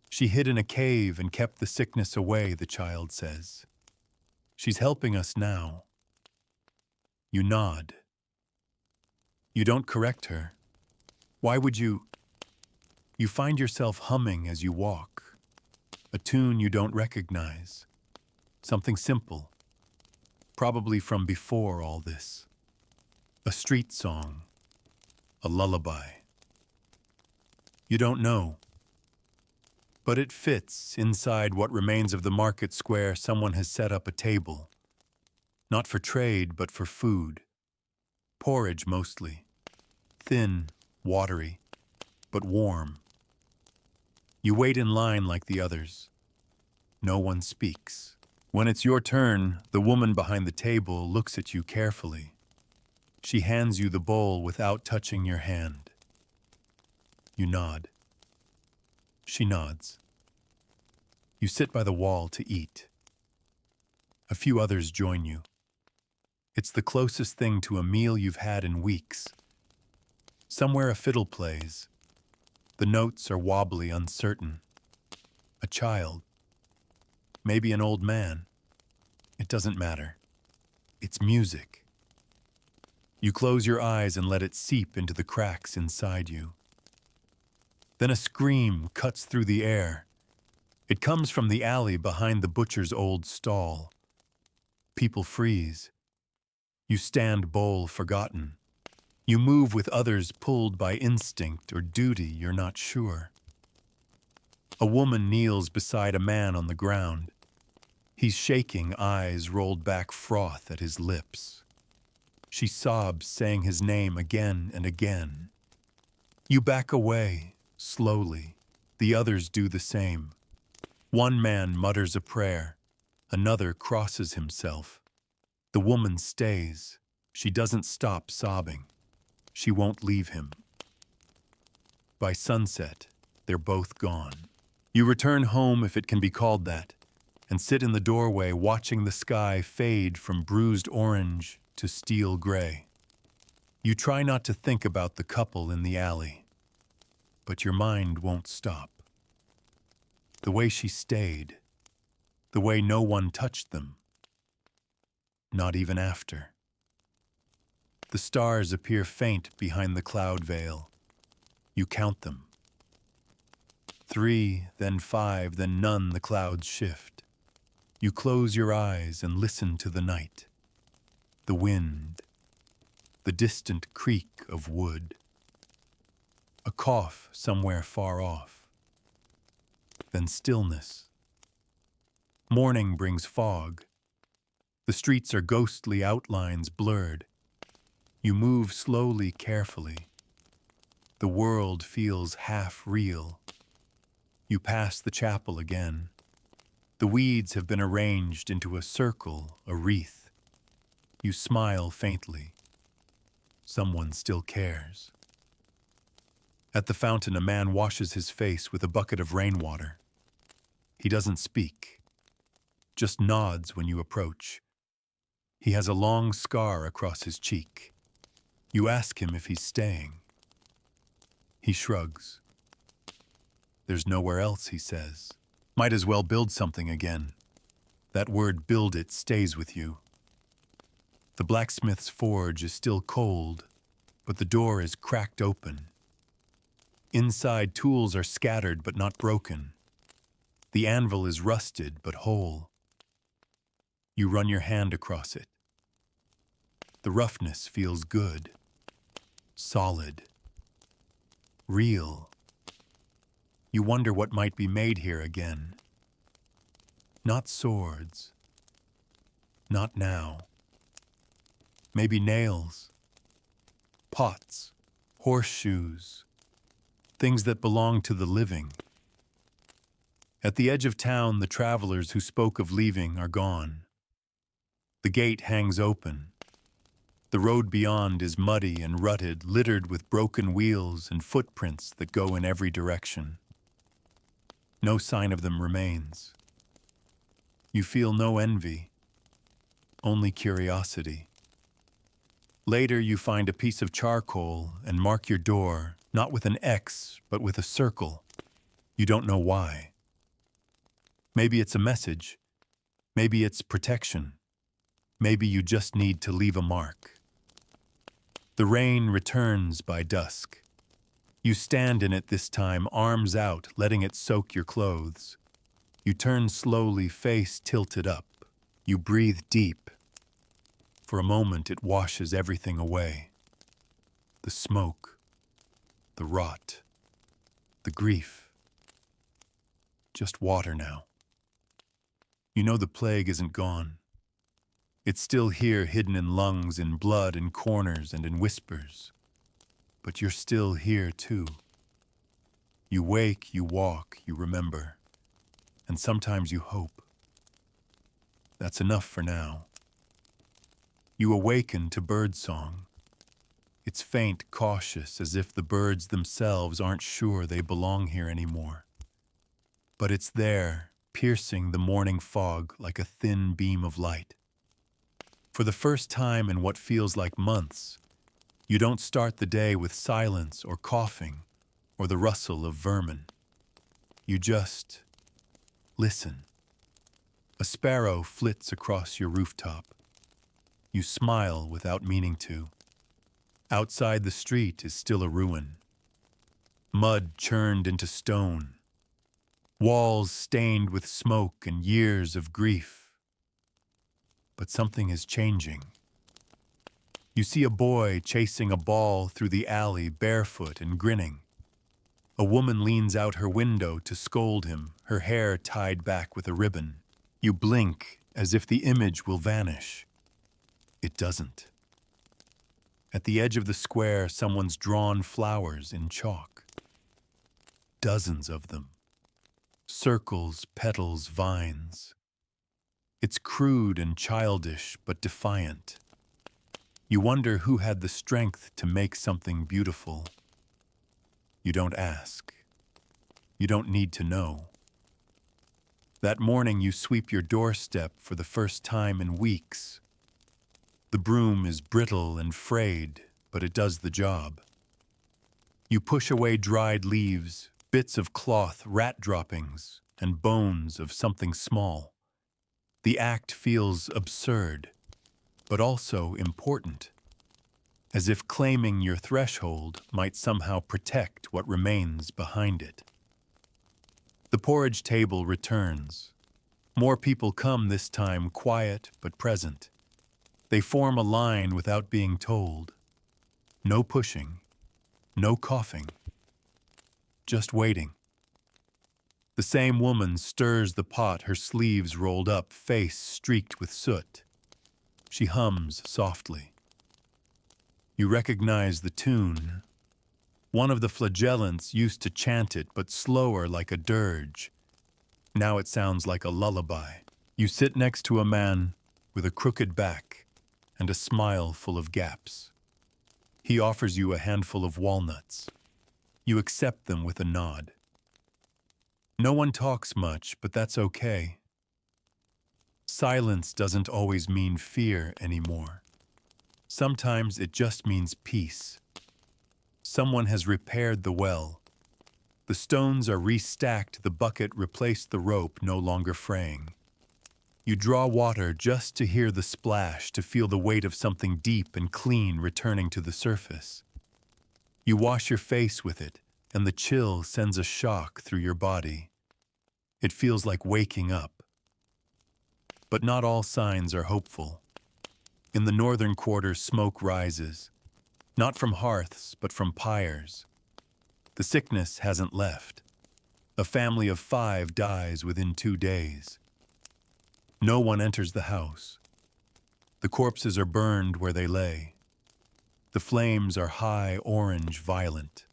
She hid in a cave and kept the sickness away, the child says. She's helping us now. You nod. You don't correct her. Why would you? You find yourself humming as you walk. A tune you don't recognize. Something simple. Probably from before all this. A street song. A lullaby. You don't know. But it fits inside what remains of the market square. Someone has set up a table. Not for trade, but for food. Porridge mostly. Thin, watery, but warm. You wait in line like the others. No one speaks. When it's your turn, the woman behind the table looks at you carefully. She hands you the bowl without touching your hand. You nod. She nods. You sit by the wall to eat. A few others join you. It's the closest thing to a meal you've had in weeks. Somewhere a fiddle plays. The notes are wobbly, uncertain. A child. Maybe an old man. It doesn't matter. It's music. You close your eyes and let it seep into the cracks inside you. Then a scream cuts through the air. It comes from the alley behind the butcher's old stall. People freeze. You stand bowl forgotten. You move with others pulled by instinct or duty, you're not sure. A woman kneels beside a man on the ground. He's shaking, eyes rolled back, froth at his lips. She sobs, saying his name again and again. You back away, slowly. The others do the same. One man mutters a prayer. Another crosses himself. The woman stays. She doesn't stop sobbing. She won't leave him. By sunset, they're both gone. You return home, if it can be called that, and sit in the doorway watching the sky fade from bruised orange to steel gray. You try not to think about the couple in the alley, but your mind won't stop. The way she stayed, the way no one touched them, not even after. The stars appear faint behind the cloud veil. You count them. 3, then 5, then none. The clouds shift. You close your eyes and listen to the night. The wind. The distant creak of wood. A cough somewhere far off. Then stillness. Morning brings fog. The streets are ghostly outlines blurred. You move slowly, carefully. The world feels half real. You pass the chapel again. The weeds have been arranged into a circle, a wreath. You smile faintly. Someone still cares. At the fountain, a man washes his face with a bucket of rainwater. He doesn't speak, just nods when you approach. He has a long scar across his cheek. You ask him if he's staying. He shrugs. There's nowhere else, he says. Might as well build something again. That word "build it" stays with you. The blacksmith's forge is still cold, but the door is cracked open. Inside, tools are scattered but not broken. The anvil is rusted but whole. You run your hand across it. The roughness feels good, solid, real. You wonder what might be made here again. Not swords. Not now. Maybe nails, pots, horseshoes, things that belong to the living. At the edge of town, the travelers who spoke of leaving are gone. The gate hangs open. The road beyond is muddy and rutted, littered with broken wheels and footprints that go in every direction. No sign of them remains. You feel no envy, only curiosity. Later, you find a piece of charcoal and mark your door, not with an X, but with a circle. You don't know why. Maybe it's a message. Maybe it's protection. Maybe you just need to leave a mark. The rain returns by dusk. You stand in it this time, arms out, letting it soak your clothes. You turn slowly, face tilted up. You breathe deep. For a moment, it washes everything away. The smoke, the rot, the grief. Just water now. You know the plague isn't gone. It's still here, hidden in lungs, in blood, in corners, and in whispers. But you're still here, too. You wake, you walk, you remember. And sometimes you hope. That's enough for now. You awaken to birdsong. It's faint, cautious, as if the birds themselves aren't sure they belong here anymore. But it's there, piercing the morning fog like a thin beam of light. For the first time in what feels like months, you don't start the day with silence or coughing or the rustle of vermin. You just listen. A sparrow flits across your rooftop. You smile without meaning to. Outside, the street is still a ruin. Mud churned into stone. Walls stained with smoke and years of grief. But something is changing. You see a boy chasing a ball through the alley, barefoot and grinning. A woman leans out her window to scold him, her hair tied back with a ribbon. You blink as if the image will vanish. It doesn't. At the edge of the square, someone's drawn flowers in chalk. Dozens of them. Circles, petals, vines. It's crude and childish, but defiant. You wonder who had the strength to make something beautiful. You don't ask. You don't need to know. That morning, you sweep your doorstep for the first time in weeks. The broom is brittle and frayed, but it does the job. You push away dried leaves, bits of cloth, rat droppings, and bones of something small. The act feels absurd, but also important, as if claiming your threshold might somehow protect what remains behind it. The porridge table returns. More people come this time, quiet but present. They form a line without being told. No pushing, no coughing, just waiting. The same woman stirs the pot, her sleeves rolled up, face streaked with soot. She hums softly. You recognize the tune. One of the flagellants used to chant it, but slower like a dirge. Now it sounds like a lullaby. You sit next to a man with a crooked back and a smile full of gaps. He offers you a handful of walnuts. You accept them with a nod. No one talks much, but that's okay. Silence doesn't always mean fear anymore. Sometimes it just means peace. Someone has repaired the well. The stones are restacked, the bucket replaced the rope, no longer fraying. You draw water just to hear the splash, to feel the weight of something deep and clean returning to the surface. You wash your face with it, and the chill sends a shock through your body. It feels like waking up. But not all signs are hopeful. In the northern quarter, smoke rises, not from hearths, but from pyres. The sickness hasn't left. A family of 5 dies within 2 days. No one enters the house. The corpses are burned where they lay. The flames are high orange, violent.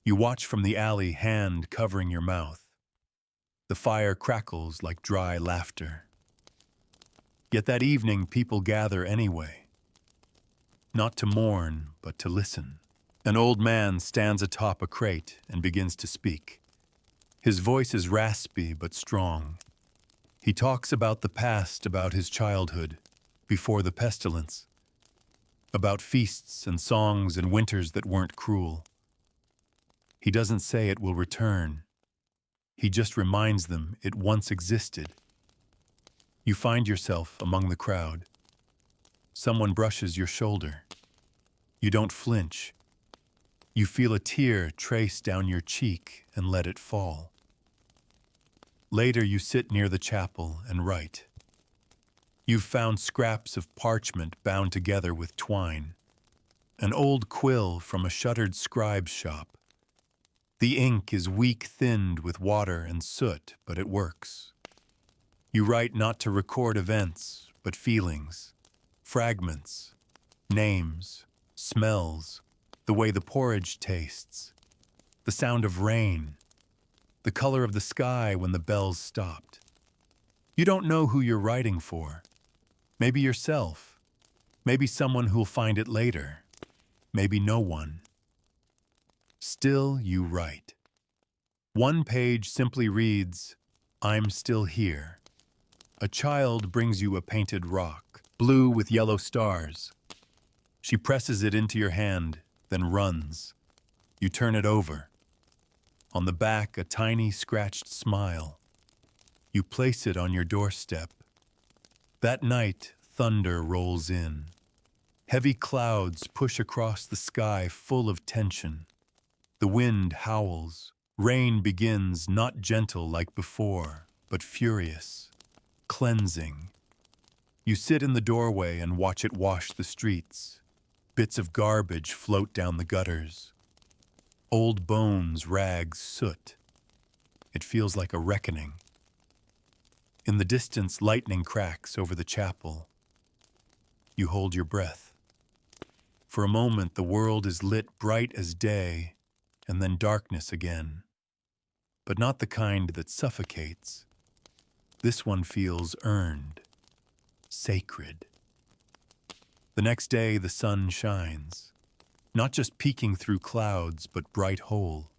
You watch from the alley, hand covering your mouth. The fire crackles like dry laughter. Yet that evening, people gather anyway. Not to mourn, but to listen. An old man stands atop a crate and begins to speak. His voice is raspy but strong. He talks about the past, about his childhood, before the pestilence, about feasts and songs and winters that weren't cruel. He doesn't say it will return. He just reminds them it once existed. You find yourself among the crowd. Someone brushes your shoulder. You don't flinch. You feel a tear trace down your cheek and let it fall. Later, you sit near the chapel and write. You've found scraps of parchment bound together with twine, an old quill from a shuttered scribe's shop. The ink is weak-thinned with water and soot, but it works. You write not to record events, but feelings, fragments, names, smells, the way the porridge tastes, the sound of rain, the color of the sky when the bells stopped. You don't know who you're writing for. Maybe yourself. Maybe someone who'll find it later. Maybe no one. Still, you write. One page simply reads, "I'm still here." A child brings you a painted rock, blue with yellow stars. She presses it into your hand, then runs. You turn it over. On the back, a tiny scratched smile. You place it on your doorstep. That night, thunder rolls in. Heavy clouds push across the sky full of tension. The wind howls. Rain begins, not gentle like before, but furious, cleansing. You sit in the doorway and watch it wash the streets. Bits of garbage float down the gutters. Old bones, rags, soot. It feels like a reckoning. In the distance, lightning cracks over the chapel. You hold your breath. For a moment, the world is lit bright as day, and then darkness again. But not the kind that suffocates. This one feels earned, sacred. The next day, the sun shines. Not just peeking through clouds, but bright whole.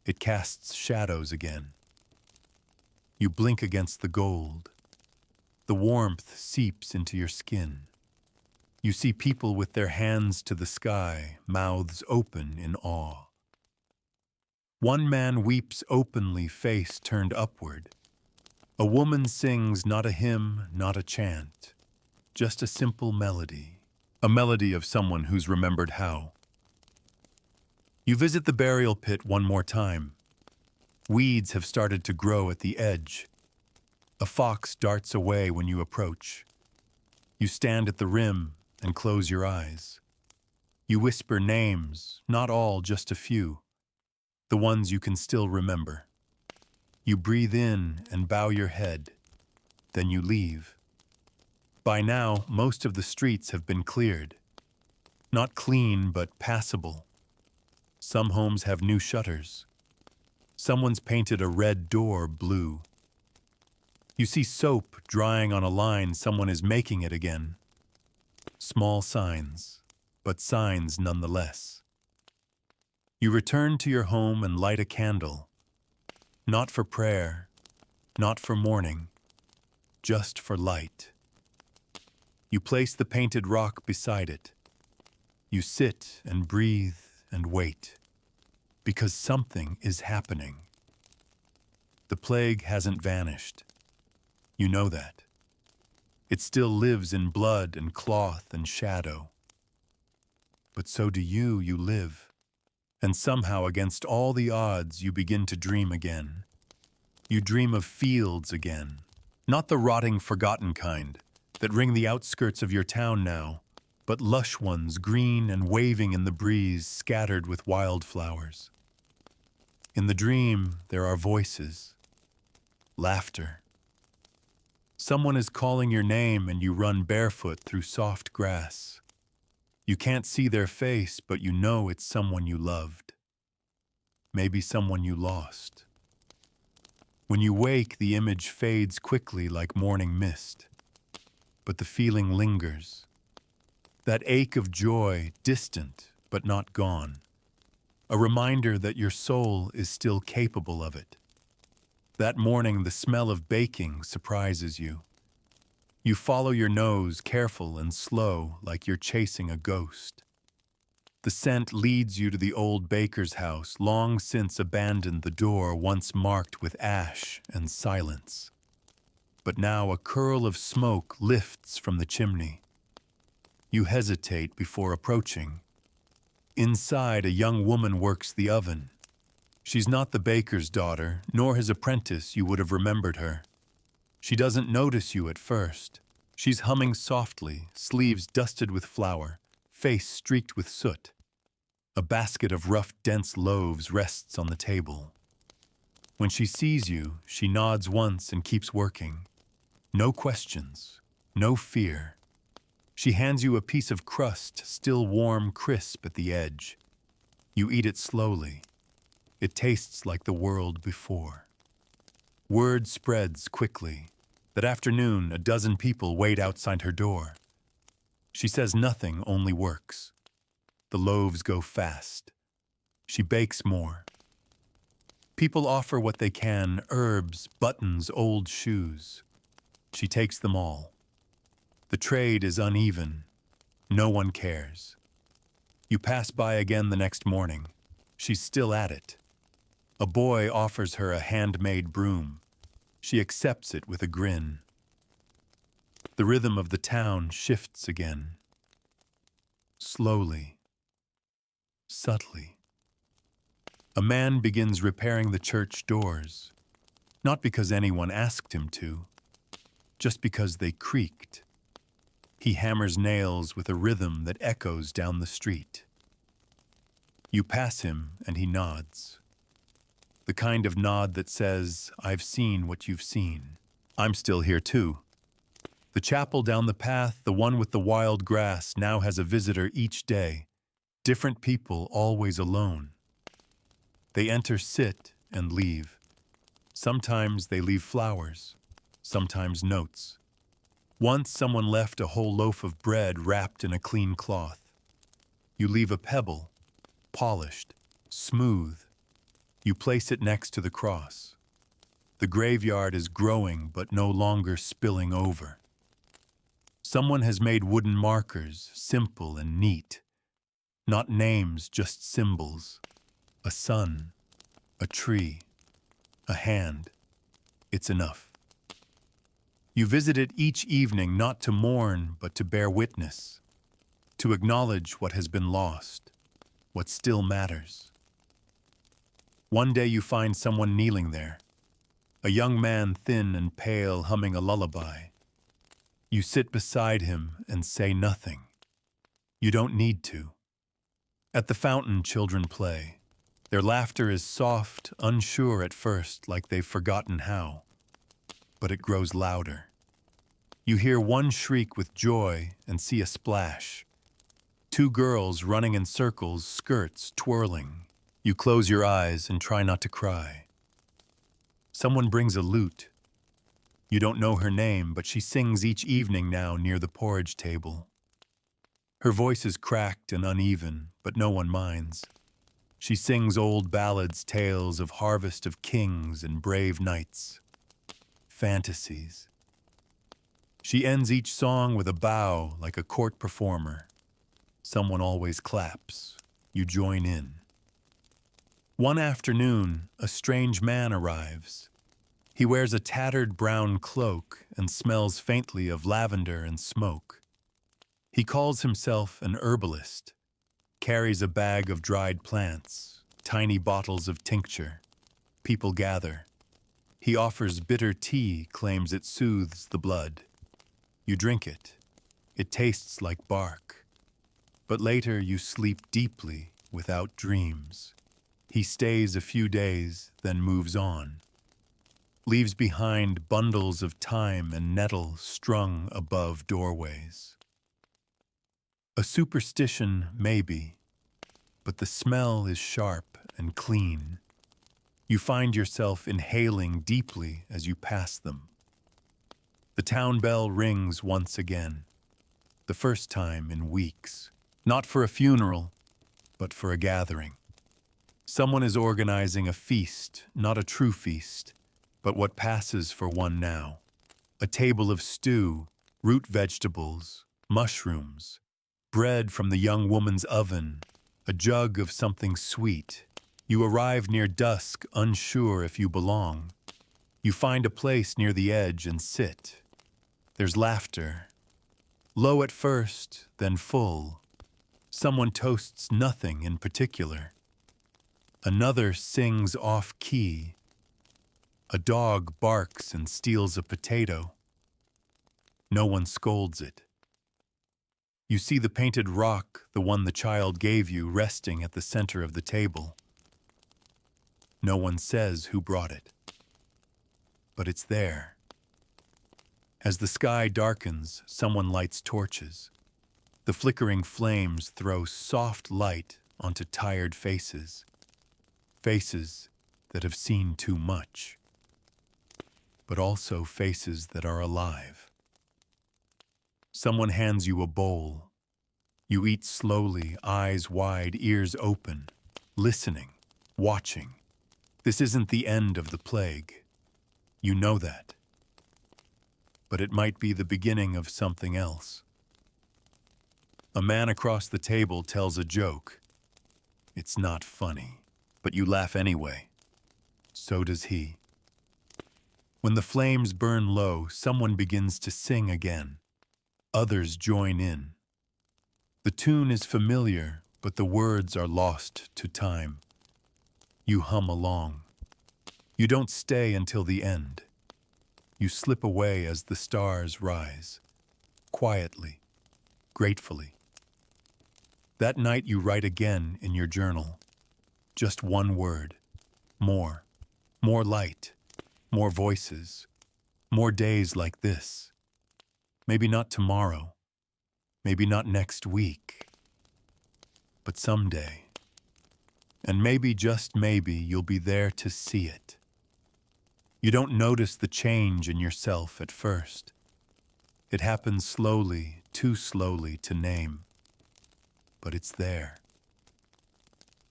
It casts shadows again. You blink against the gold. The warmth seeps into your skin. You see people with their hands to the sky, mouths open in awe. One man weeps openly, face turned upward. A woman sings not a hymn, not a chant, just a simple melody. A melody of someone who's remembered how. You visit the burial pit one more time. Weeds have started to grow at the edge. A fox darts away when you approach. You stand at the rim and close your eyes. You whisper names, not all, just a few. The ones you can still remember. You breathe in and bow your head. Then you leave. By now, most of the streets have been cleared. Not clean, but passable. Some homes have new shutters. Someone's painted a red door blue. You see soap drying on a line, someone is making it again. Small signs, but signs nonetheless. You return to your home and light a candle. Not for prayer, not for mourning, just for light. You place the painted rock beside it. You sit and breathe and wait, because something is happening. The plague hasn't vanished. You know that. It still lives in blood and cloth and shadow. But so do you live. And somehow, against all the odds, you begin to dream again. You dream of fields again. Not the rotting, forgotten kind that ring the outskirts of your town now, but lush ones, green and waving in the breeze, scattered with wildflowers. In the dream, there are voices, laughter. Someone is calling your name and you run barefoot through soft grass. You can't see their face, but you know it's someone you loved. Maybe someone you lost. When you wake, the image fades quickly like morning mist, but the feeling lingers. That ache of joy, distant but not gone. A reminder that your soul is still capable of it. That morning, the smell of baking surprises you. You follow your nose, careful and slow, like you're chasing a ghost. The scent leads you to the old baker's house, long since abandoned, the door once marked with ash and silence. But now a curl of smoke lifts from the chimney. You hesitate before approaching. Inside, a young woman works the oven. She's not the baker's daughter, nor his apprentice. You would have remembered her. She doesn't notice you at first. She's humming softly, sleeves dusted with flour, face streaked with soot. A basket of rough, dense loaves rests on the table. When she sees you, she nods once and keeps working. No questions, no fear. She hands you a piece of crust, still warm, crisp at the edge. You eat it slowly. It tastes like the world before. Word spreads quickly. That afternoon, a dozen people wait outside her door. She says nothing, only works. The loaves go fast. She bakes more. People offer what they can, herbs, buttons, old shoes. She takes them all. The trade is uneven. No one cares. You pass by again the next morning. She's still at it. A boy offers her a handmade broom. She accepts it with a grin. The rhythm of the town shifts again. Slowly, subtly. A man begins repairing the church doors, not because anyone asked him to, just because they creaked. He hammers nails with a rhythm that echoes down the street. You pass him and he nods. The kind of nod that says, "I've seen what you've seen. I'm still here too." The chapel down the path, the one with the wild grass, now has a visitor each day. Different people, always alone. They enter, sit, and leave. Sometimes they leave flowers, sometimes notes. Once someone left a whole loaf of bread wrapped in a clean cloth. You leave a pebble, polished, smooth. You place it next to the cross. The graveyard is growing but no longer spilling over. Someone has made wooden markers, simple and neat. Not names, just symbols. A sun, a tree, a hand. It's enough. You visit it each evening not to mourn but to bear witness, to acknowledge what has been lost, what still matters. One day you find someone kneeling there, a young man thin and pale humming a lullaby. You sit beside him and say nothing. You don't need to. At the fountain, children play. Their laughter is soft, unsure at first, like they've forgotten how. But it grows louder. You hear one shriek with joy and see a splash. Two girls running in circles, skirts twirling. You close your eyes and try not to cry. Someone brings a lute. You don't know her name, but she sings each evening now near the porridge table. Her voice is cracked and uneven, but no one minds. She sings old ballads, tales of harvest of kings and brave knights. Fantasies. She ends each song with a bow like a court performer. Someone always claps. You join in. One afternoon, a strange man arrives. He wears a tattered brown cloak and smells faintly of lavender and smoke. He calls himself an herbalist, carries a bag of dried plants, tiny bottles of tincture. People gather. He offers bitter tea, claims it soothes the blood. You drink it. It tastes like bark. But later you sleep deeply without dreams. He stays a few days, then moves on. Leaves behind bundles of thyme and nettle strung above doorways. A superstition, maybe, but the smell is sharp and clean. You find yourself inhaling deeply as you pass them. The town bell rings once again, the first time in weeks. Not for a funeral, but for a gathering. Someone is organizing a feast, not a true feast, but what passes for one now. A table of stew, root vegetables, mushrooms, bread from the young woman's oven, a jug of something sweet. You arrive near dusk, unsure if you belong. You find a place near the edge and sit. There's laughter. Low at first, then full. Someone toasts nothing in particular. Another sings off-key. A dog barks and steals a potato. No one scolds it. You see the painted rock, the one the child gave you, resting at the center of the table. No one says who brought it. But it's there. As the sky darkens, someone lights torches. The flickering flames throw soft light onto tired faces. Faces that have seen too much. But also faces that are alive. Someone hands you a bowl. You eat slowly, eyes wide, ears open, listening, watching. This isn't the end of the plague. You know that. But it might be the beginning of something else. A man across the table tells a joke. It's not funny, but you laugh anyway. So does he. When the flames burn low, someone begins to sing again. Others join in. The tune is familiar, but the words are lost to time. You hum along. You don't stay until the end. You slip away as the stars rise. Quietly, gratefully. That night you write again in your journal. Just one word. More. More light. More voices. More days like this. Maybe not tomorrow. Maybe not next week. But someday. And maybe, just maybe, you'll be there to see it. You don't notice the change in yourself at first. It happens slowly, too slowly to name. But it's there.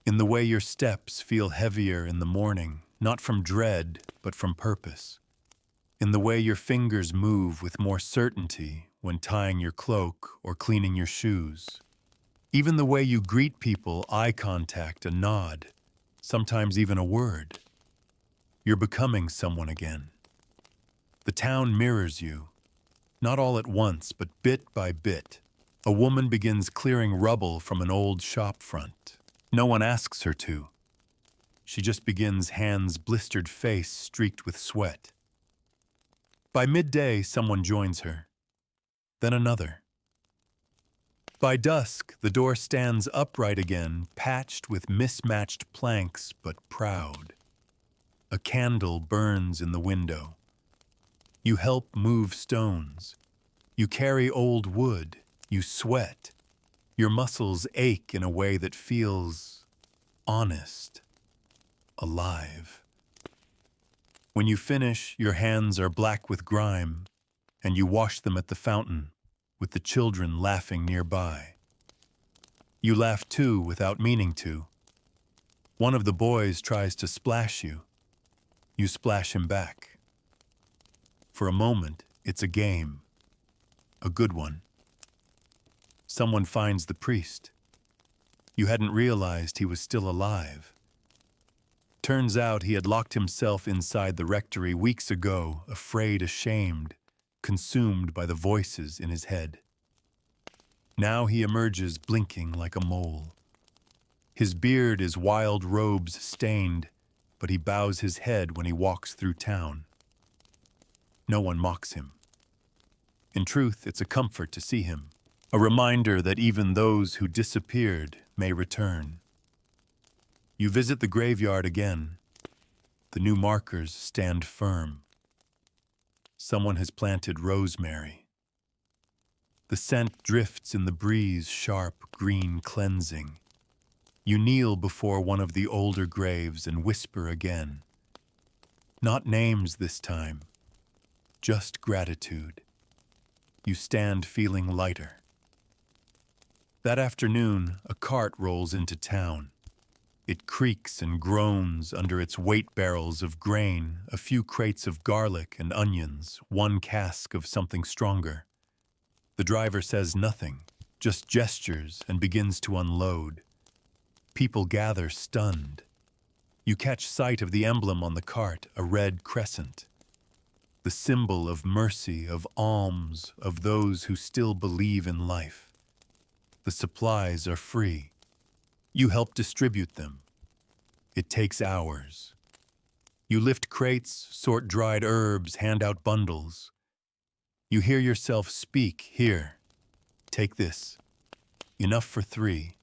In the way your steps feel heavier in the morning, not from dread, but from purpose. In the way your fingers move with more certainty when tying your cloak or cleaning your shoes. Even the way you greet people, eye contact, a nod, sometimes even a word. You're becoming someone again. The town mirrors you, not all at once, but bit by bit. A woman begins clearing rubble from an old shop front. No one asks her to. She just begins, hands, blistered face streaked with sweat. By midday, someone joins her. Then another. By dusk, the door stands upright again, patched with mismatched planks, but proud. A candle burns in the window. You help move stones. You carry old wood. You sweat. Your muscles ache in a way that feels honest, alive. When you finish, your hands are black with grime, and you wash them at the fountain, with the children laughing nearby. You laugh too without meaning to. One of the boys tries to splash you. You splash him back. For a moment, it's a game, a good one. Someone finds the priest. You hadn't realized he was still alive. Turns out he had locked himself inside the rectory weeks ago, afraid, ashamed, consumed by the voices in his head. Now he emerges blinking like a mole. His beard is wild robes stained, but he bows his head when he walks through town. No one mocks him. In truth, it's a comfort to see him, a reminder that even those who disappeared may return. You visit the graveyard again. The new markers stand firm. Someone has planted rosemary. The scent drifts in the breeze, sharp, green, cleansing. You kneel before one of the older graves and whisper again. Not names this time, just gratitude. You stand feeling lighter. That afternoon, a cart rolls into town. It creaks and groans under its weight barrels of grain, a few crates of garlic and onions, one cask of something stronger. The driver says nothing, just gestures and begins to unload. People gather stunned. You catch sight of the emblem on the cart, a red crescent. The symbol of mercy, of alms, of those who still believe in life. The supplies are free. You help distribute them. It takes hours. You lift crates, sort dried herbs, hand out bundles. You hear yourself speak, here, take this. Enough for 3.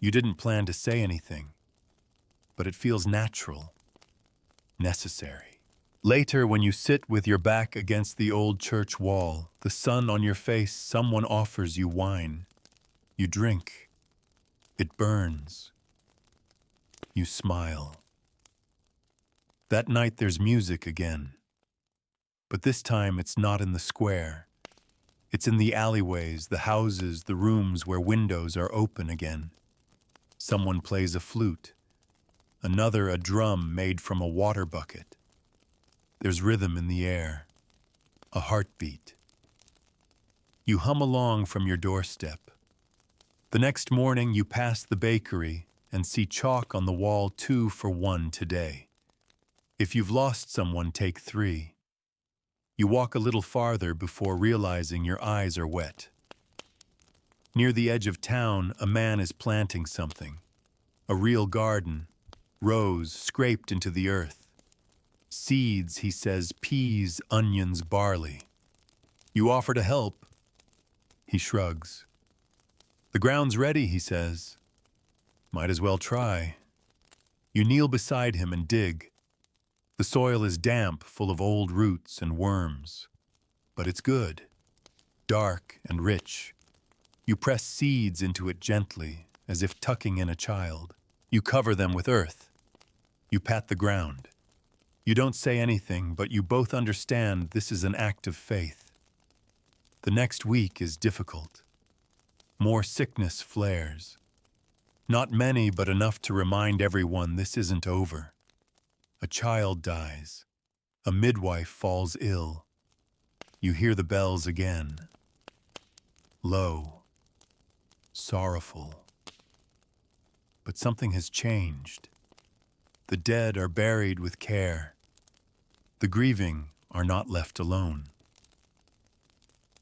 You didn't plan to say anything, but it feels natural, necessary. Later, when you sit with your back against the old church wall, the sun on your face, someone offers you wine. You drink. It burns. You smile. That night there's music again. But this time it's not in the square. It's in the alleyways, the houses, the rooms where windows are open again. Someone plays a flute. Another a drum made from a water bucket. There's rhythm in the air. A heartbeat. You hum along from your doorstep. The next morning you pass the bakery and see chalk on the wall, 2 for 1 today. If you've lost someone, take 3. You walk a little farther before realizing your eyes are wet. Near the edge of town, a man is planting something. A real garden, rows scraped into the earth. Seeds, he says, peas, onions, barley. You offer to help. He shrugs. The ground's ready, he says. Might as well try. You kneel beside him and dig. The soil is damp, full of old roots and worms. But it's good, dark and rich. You press seeds into it gently, as if tucking in a child. You cover them with earth. You pat the ground. You don't say anything, but you both understand this is an act of faith. The next week is difficult. More sickness flares. Not many, but enough to remind everyone this isn't over. A child dies. A midwife falls ill. You hear the bells again. Low. Sorrowful. But something has changed. The dead are buried with care. The grieving are not left alone.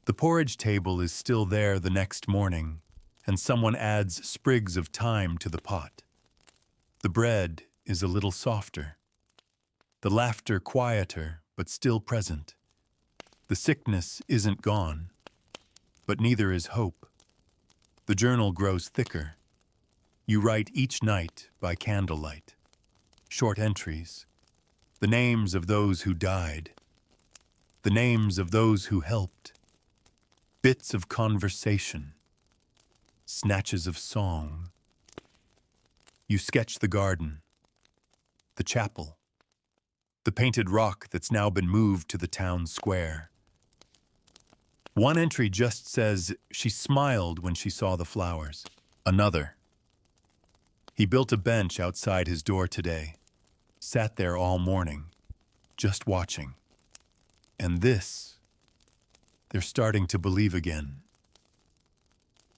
The porridge table is still there the next morning, and someone adds sprigs of thyme to the pot. The bread is a little softer. The laughter quieter, but still present. The sickness isn't gone, but neither is hope. The journal grows thicker. You write each night by candlelight. Short entries. The names of those who died. The names of those who helped. Bits of conversation. snatches of song. You sketch the garden, the chapel, the painted rock that's now been moved to the town square. One entry just says she smiled when she saw the flowers. Another: he built a bench outside his door today, sat there all morning, just watching. And this, they're starting to believe again.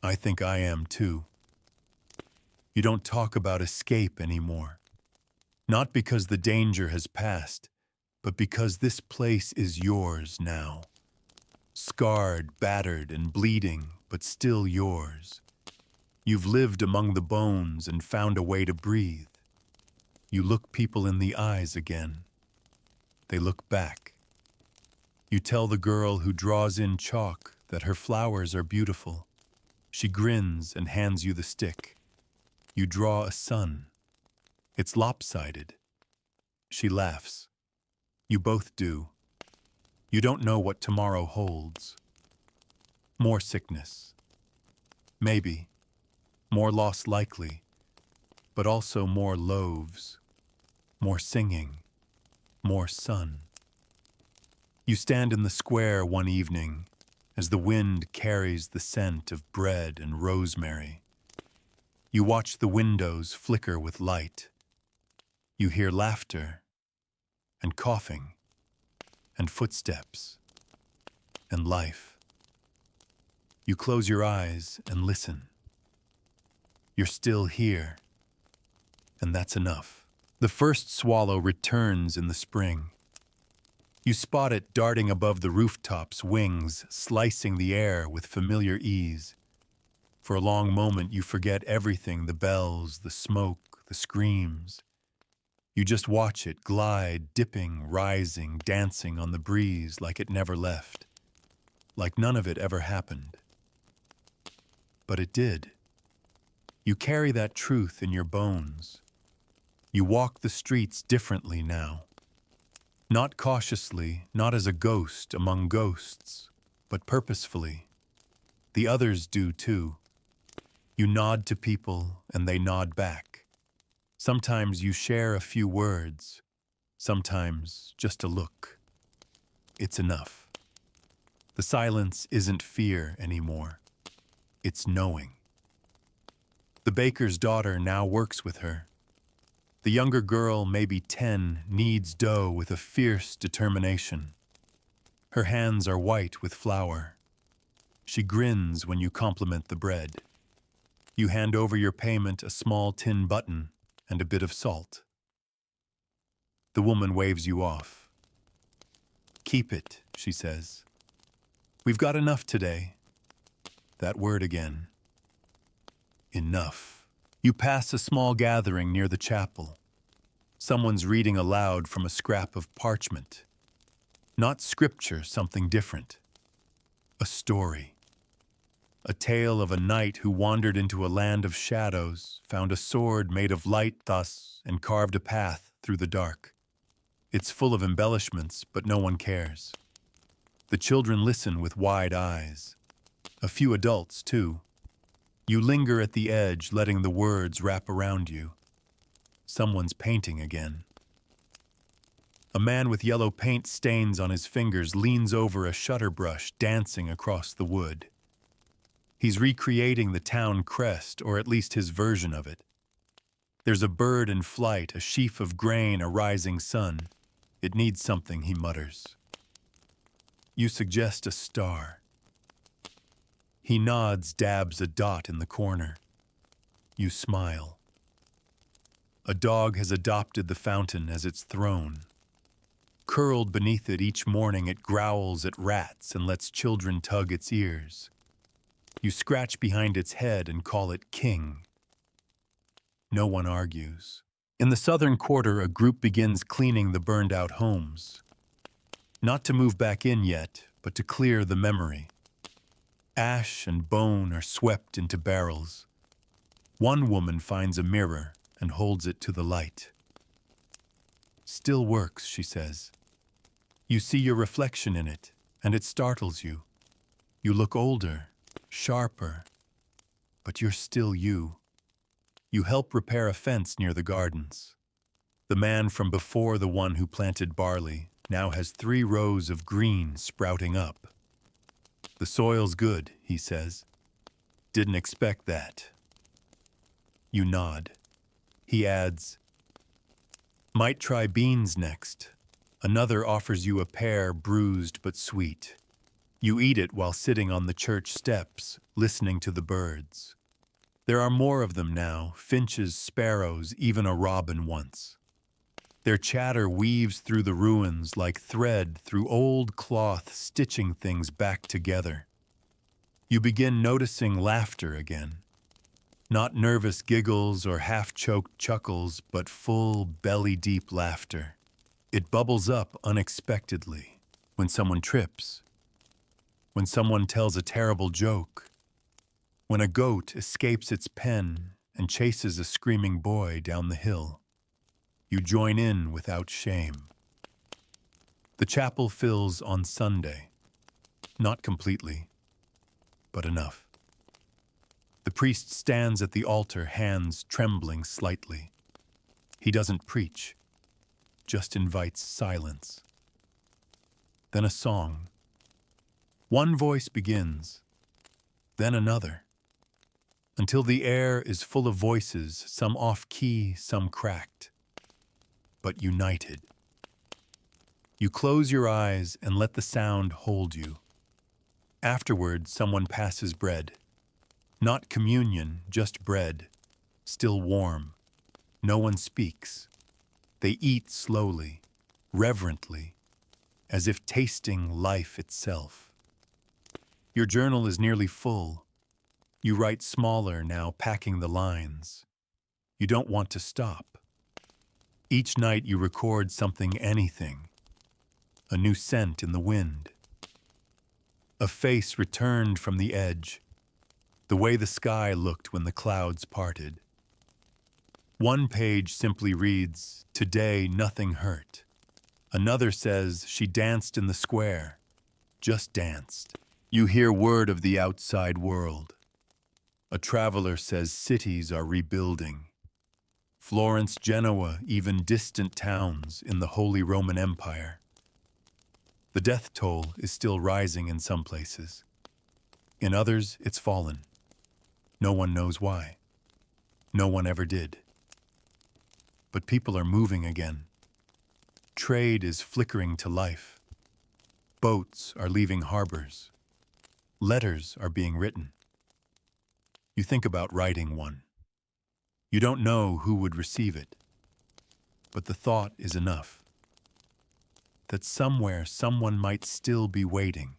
I think I am too. You don't talk about escape anymore. Not because the danger has passed, but because this place is yours now. Scarred, battered, and bleeding, but still yours. You've lived among the bones and found a way to breathe. You look people in the eyes again. They look back. You tell the girl who draws in chalk that her flowers are beautiful. She grins and hands you the stick. You draw a sun. It's lopsided. She laughs. You both do. You don't know what tomorrow holds. More sickness. Maybe. More loss likely. But also more loaves. More singing. More sun. You stand in the square one evening as the wind carries the scent of bread and rosemary. You watch the windows flicker with light. You hear laughter and coughing and footsteps and life. You close your eyes and listen. You're still here, and that's enough. The first swallow returns in the spring. You spot it darting above the rooftops, wings slicing the air with familiar ease. For a long moment, you forget everything, the bells, the smoke, the screams. You just watch it glide, dipping, rising, dancing on the breeze like it never left, like none of it ever happened. But it did. You carry that truth in your bones. You walk the streets differently now. Not cautiously, not as a ghost among ghosts, but purposefully. The others do too. You nod to people and they nod back. Sometimes you share a few words, sometimes just a look. It's enough. The silence isn't fear anymore. It's knowing. The baker's daughter now works with her. The younger girl, maybe 10, kneads dough with a fierce determination. Her hands are white with flour. She grins when you compliment the bread. You hand over your payment, a small tin button and a bit of salt. The woman waves you off. "Keep it," she says. "We've got enough today." That word again. Enough. You pass a small gathering near the chapel. Someone's reading aloud from a scrap of parchment. Not scripture, something different. A story. A tale of a knight who wandered into a land of shadows, found a sword made of light thus, and carved a path through the dark. It's full of embellishments, but no one cares. The children listen with wide eyes. A few adults, too. You linger at the edge, letting the words wrap around you. Someone's painting again. A man with yellow paint stains on his fingers leans over a shutter brush, dancing across the wood. He's recreating the town crest, or at least his version of it. There's a bird in flight, a sheaf of grain, a rising sun. It needs something, he mutters. You suggest a star. He nods, dabs a dot in the corner. You smile. A dog has adopted the fountain as its throne. Curled beneath it each morning, it growls at rats and lets children tug its ears. You scratch behind its head and call it king. No one argues. In the southern quarter, a group begins cleaning the burned-out homes. Not to move back in yet, but to clear the memory. Ash and bone are swept into barrels. One woman finds a mirror and holds it to the light. "Still works," she says. You see your reflection in it, and it startles you. You look older, sharper. but you're still you. You help repair a fence near the gardens. The man from before the one who planted barley now has 3 rows of green sprouting up. The soil's good, he says. Didn't expect that. You nod. He adds, might try beans next. Another offers you a pear, bruised but sweet. You eat it while sitting on the church steps, listening to the birds. There are more of them now, finches, sparrows, even a robin once. Their chatter weaves through the ruins like thread through old cloth, stitching things back together. You begin noticing laughter again. Not nervous giggles or half-choked chuckles, but full, belly-deep laughter. It bubbles up unexpectedly when someone trips, when someone tells a terrible joke, when a goat escapes its pen and chases a screaming boy down the hill. You join in without shame. The chapel fills on Sunday. Not completely, but enough. The priest stands at the altar, hands trembling slightly. He doesn't preach, just invites silence. Then a song. One voice begins, then another, until the air is full of voices, some off-key, some cracked, but united. You close your eyes and let the sound hold you. Afterward, someone passes bread. Not communion, just bread, still warm. No one speaks. They eat slowly, reverently, as if tasting life itself. Your journal is nearly full. You write smaller now, packing the lines. You don't want to stop. Each night you record something, anything. A new scent in the wind. A face returned from the edge. The way the sky looked when the clouds parted. One page simply reads, "Today nothing hurt." Another says, "She danced in the square." Just danced. You hear word of the outside world. A traveler says cities are rebuilding. Florence, Genoa, even distant towns in the Holy Roman Empire. The death toll is still rising in some places. In others, it's fallen. No one knows why. No one ever did. But people are moving again. Trade is flickering to life. Boats are leaving harbors. Letters are being written. You think about writing one. You don't know who would receive it. But the thought is enough. That somewhere someone might still be waiting.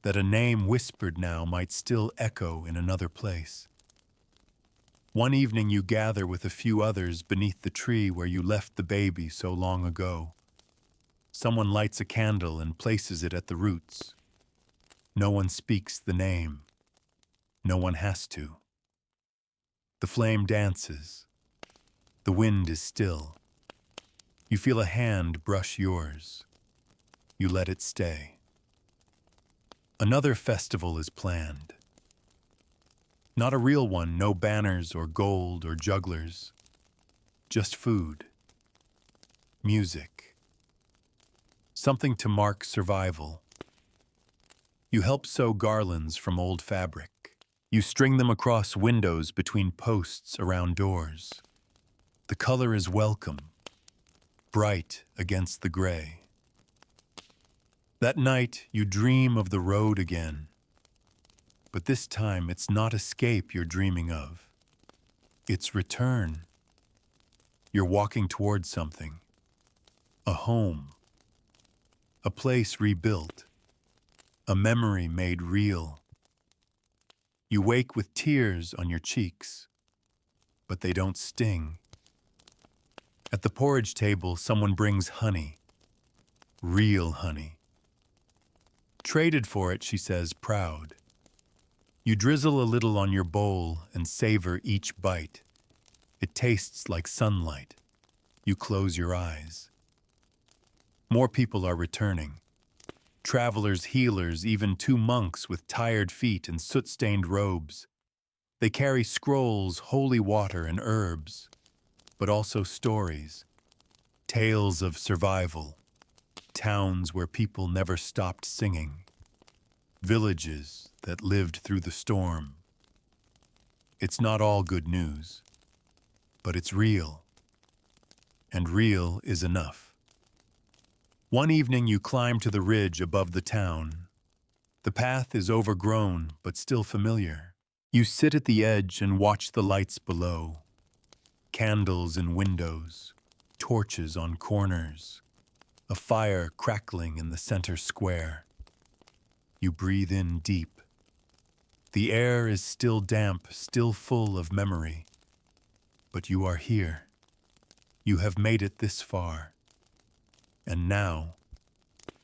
That a name whispered now might still echo in another place. One evening you gather with a few others beneath the tree where you left the baby so long ago. Someone lights a candle and places it at the roots. No one speaks the name. No one has to. The flame dances. The wind is still. You feel a hand brush yours. You let it stay. Another festival is planned. Not a real one, no banners or gold or jugglers. Just food. Music. Something to mark survival. You help sew garlands from old fabric. You string them across windows between posts around doors. The color is welcome, bright against the gray. That night, you dream of the road again. But this time, it's not escape you're dreaming of. It's return. You're walking towards something. A home. A place rebuilt. A memory made real. You wake with tears on your cheeks, but they don't sting. At the porridge table, someone brings honey. Real honey. Traded for it, she says, proud. You drizzle a little on your bowl and savor each bite. It tastes like sunlight. You close your eyes. More people are returning. Travelers, healers, even 2 monks with tired feet and soot-stained robes. They carry scrolls, holy water, and herbs, but also stories, tales of survival, towns where people never stopped singing, villages that lived through the storm. It's not all good news, but it's real, and real is enough. One evening you climb to the ridge above the town. The path is overgrown, but still familiar. You sit at the edge and watch the lights below. Candles in windows, torches on corners, a fire crackling in the center square. You breathe in deep. The air is still damp, still full of memory. But you are here. You have made it this far. And now,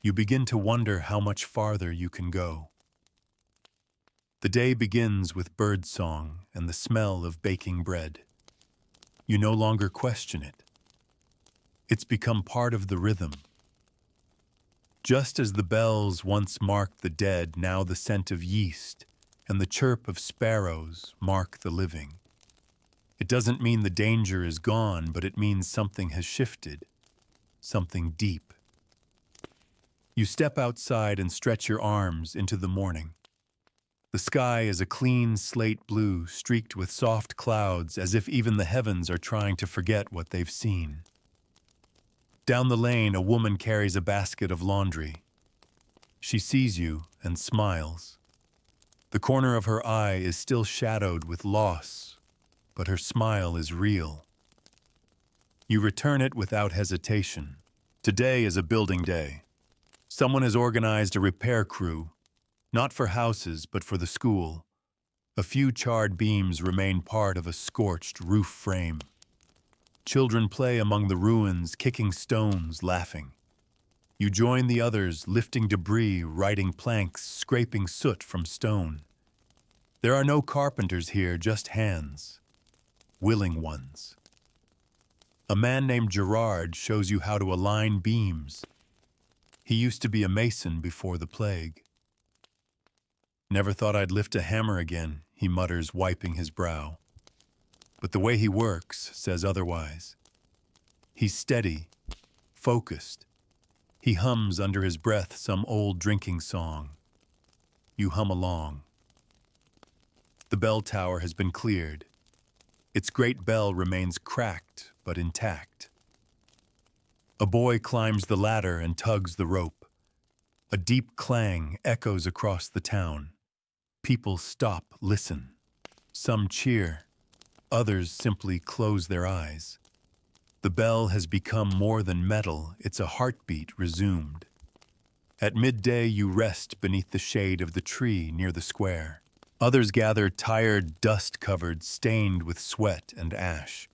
you begin to wonder how much farther you can go. The day begins with birdsong and the smell of baking bread. You no longer question it. It's become part of the rhythm. Just as the bells once marked the dead, now the scent of yeast and the chirp of sparrows mark the living. It doesn't mean the danger is gone, but it means something has shifted, something deep. You step outside and stretch your arms into the morning. The sky is a clean slate blue, streaked with soft clouds, as if even the heavens are trying to forget what they've seen. Down the lane, a woman carries a basket of laundry. She sees you and smiles. The corner of her eye is still shadowed with loss, but her smile is real. You return it without hesitation. Today is a building day. Someone has organized a repair crew, not for houses, but for the school. A few charred beams remain part of a scorched roof frame. Children play among the ruins, kicking stones, laughing. You join the others, lifting debris, righting planks, scraping soot from stone. There are no carpenters here, just hands. Willing ones. A man named Gerard shows you how to align beams. He used to be a mason before the plague. Never thought I'd lift a hammer again, he mutters, wiping his brow. But the way he works says otherwise. He's steady, focused. He hums under his breath some old drinking song. You hum along. The bell tower has been cleared. Its great bell remains cracked but intact. A boy climbs the ladder and tugs the rope. A deep clang echoes across the town. People stop, listen. Some cheer. Others simply close their eyes. The bell has become more than metal, it's a heartbeat resumed. At midday you rest beneath the shade of the tree near the square. Others gather tired, dust-covered, stained with sweat and ash.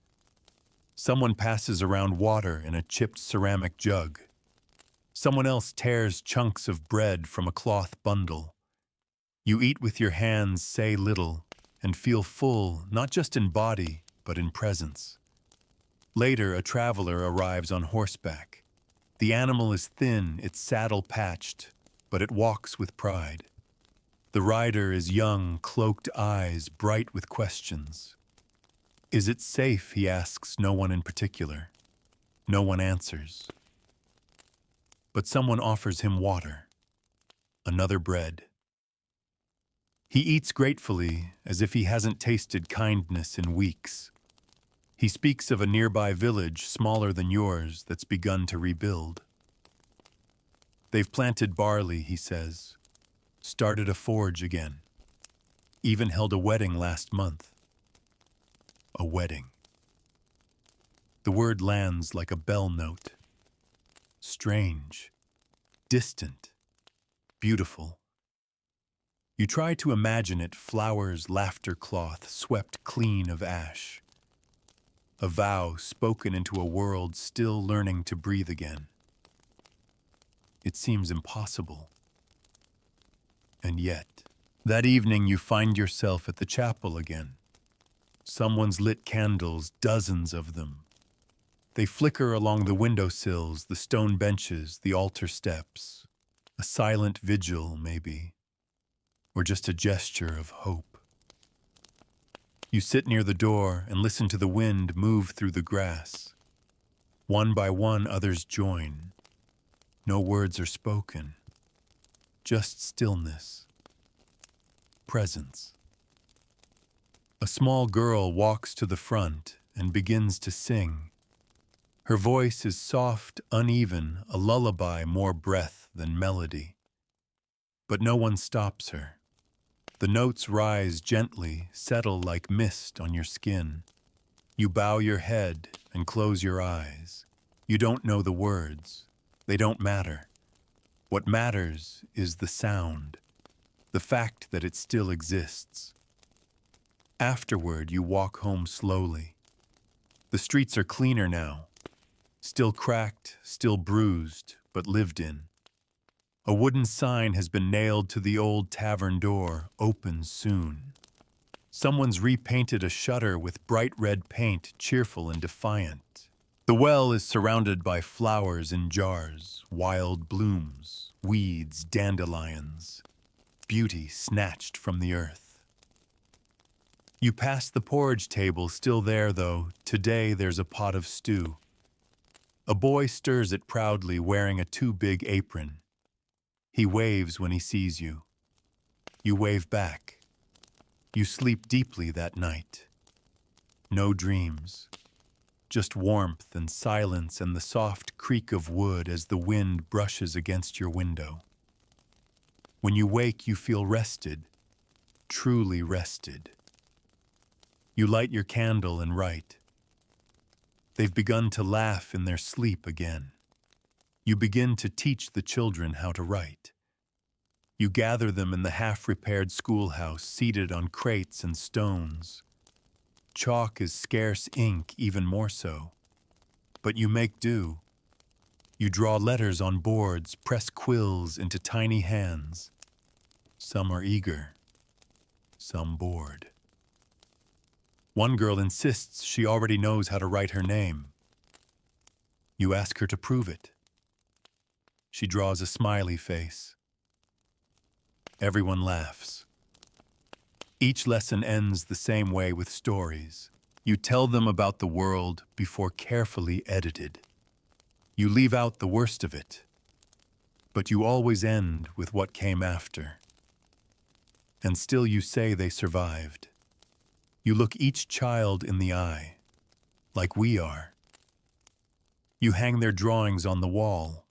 Someone passes around water in a chipped ceramic jug. Someone else tears chunks of bread from a cloth bundle. You eat with your hands, say little, and feel full, not just in body, but in presence. Later, a traveler arrives on horseback. The animal is thin, its saddle patched, but it walks with pride. The rider is young, cloaked eyes, bright with questions. Is it safe, he asks no one in particular. No one answers. But someone offers him water, another bread. He eats gratefully, as if he hasn't tasted kindness in weeks. He speaks of a nearby village, smaller than yours, that's begun to rebuild. They've planted barley, he says, started a forge again, even held a wedding last month. A wedding. The word lands like a bell note. Strange, distant, beautiful. You try to imagine it, flowers, laughter cloth, swept clean of ash. A vow spoken into a world still learning to breathe again. It seems impossible. And yet, that evening you find yourself at the chapel again. Someone's lit candles, dozens of them. They flicker along the windowsills, the stone benches, the altar steps. A silent vigil, maybe, or just a gesture of hope. You sit near the door and listen to the wind move through the grass. One by one, others join. No words are spoken, just stillness, presence. A small girl walks to the front and begins to sing. Her voice is soft, uneven, a lullaby, more breath than melody. But no one stops her. The notes rise gently, settle like mist on your skin. You bow your head and close your eyes. You don't know the words. They don't matter. What matters is the sound, the fact that it still exists. Afterward, you walk home slowly. The streets are cleaner now, still cracked, still bruised, but lived in. A wooden sign has been nailed to the old tavern door, open soon. Someone's repainted a shutter with bright red paint, cheerful and defiant. The well is surrounded by flowers in jars, wild blooms, weeds, dandelions, beauty snatched from the earth. You pass the porridge table, still there though. Today there's a pot of stew. A boy stirs it proudly, wearing a too big apron. He waves when he sees you. You wave back. You sleep deeply that night. No dreams, just warmth and silence and the soft creak of wood as the wind brushes against your window. When you wake, you feel rested, truly rested. You light your candle and write. They've begun to laugh in their sleep again. You begin to teach the children how to write. You gather them in the half-repaired schoolhouse, seated on crates and stones. Chalk is scarce, ink even more so. But you make do. You draw letters on boards, press quills into tiny hands. Some are eager, some bored. One girl insists she already knows how to write her name. You ask her to prove it. She draws a smiley face. Everyone laughs. Each lesson ends the same way with stories. You tell them about the world before carefully edited. You leave out the worst of it, but you always end with what came after. And still you say they survived. You look each child in the eye, like we are. You hang their drawings on the wall.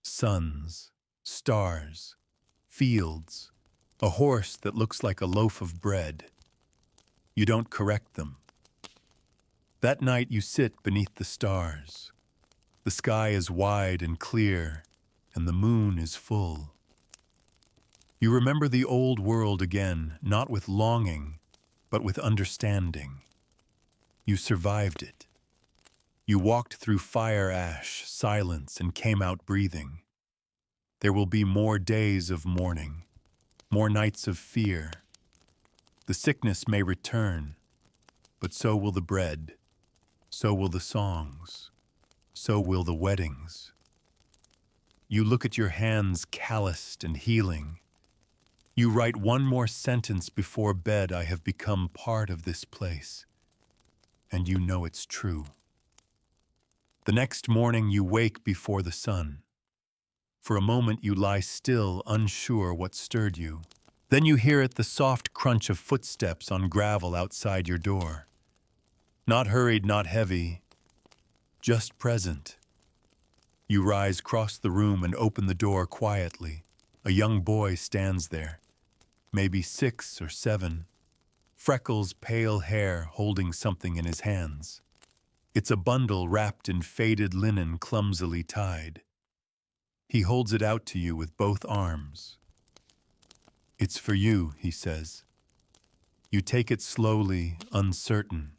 Suns, stars, fields, a horse that looks like a loaf of bread. You don't correct them. That night you sit beneath the stars. The sky is wide and clear, and the moon is full. You remember the old world again, not with longing, but with understanding. You survived it. You walked through fire ash, silence, and came out breathing. There will be more days of mourning, more nights of fear. The sickness may return, but so will the bread, so will the songs, so will the weddings. You look at your hands calloused and healing. You write one more sentence before bed, I have become part of this place, and you know it's true. The next morning you wake before the sun. For a moment you lie still, unsure what stirred you. Then you hear it, the soft crunch of footsteps on gravel outside your door. Not hurried, not heavy, just present. You rise, cross the room, and open the door quietly. A young boy stands there, maybe 6 or 7. Freckles, pale hair, holding something in his hands. It's a bundle wrapped in faded linen, clumsily tied. He holds it out to you with both arms. It's for you, he says. You take it slowly, uncertain.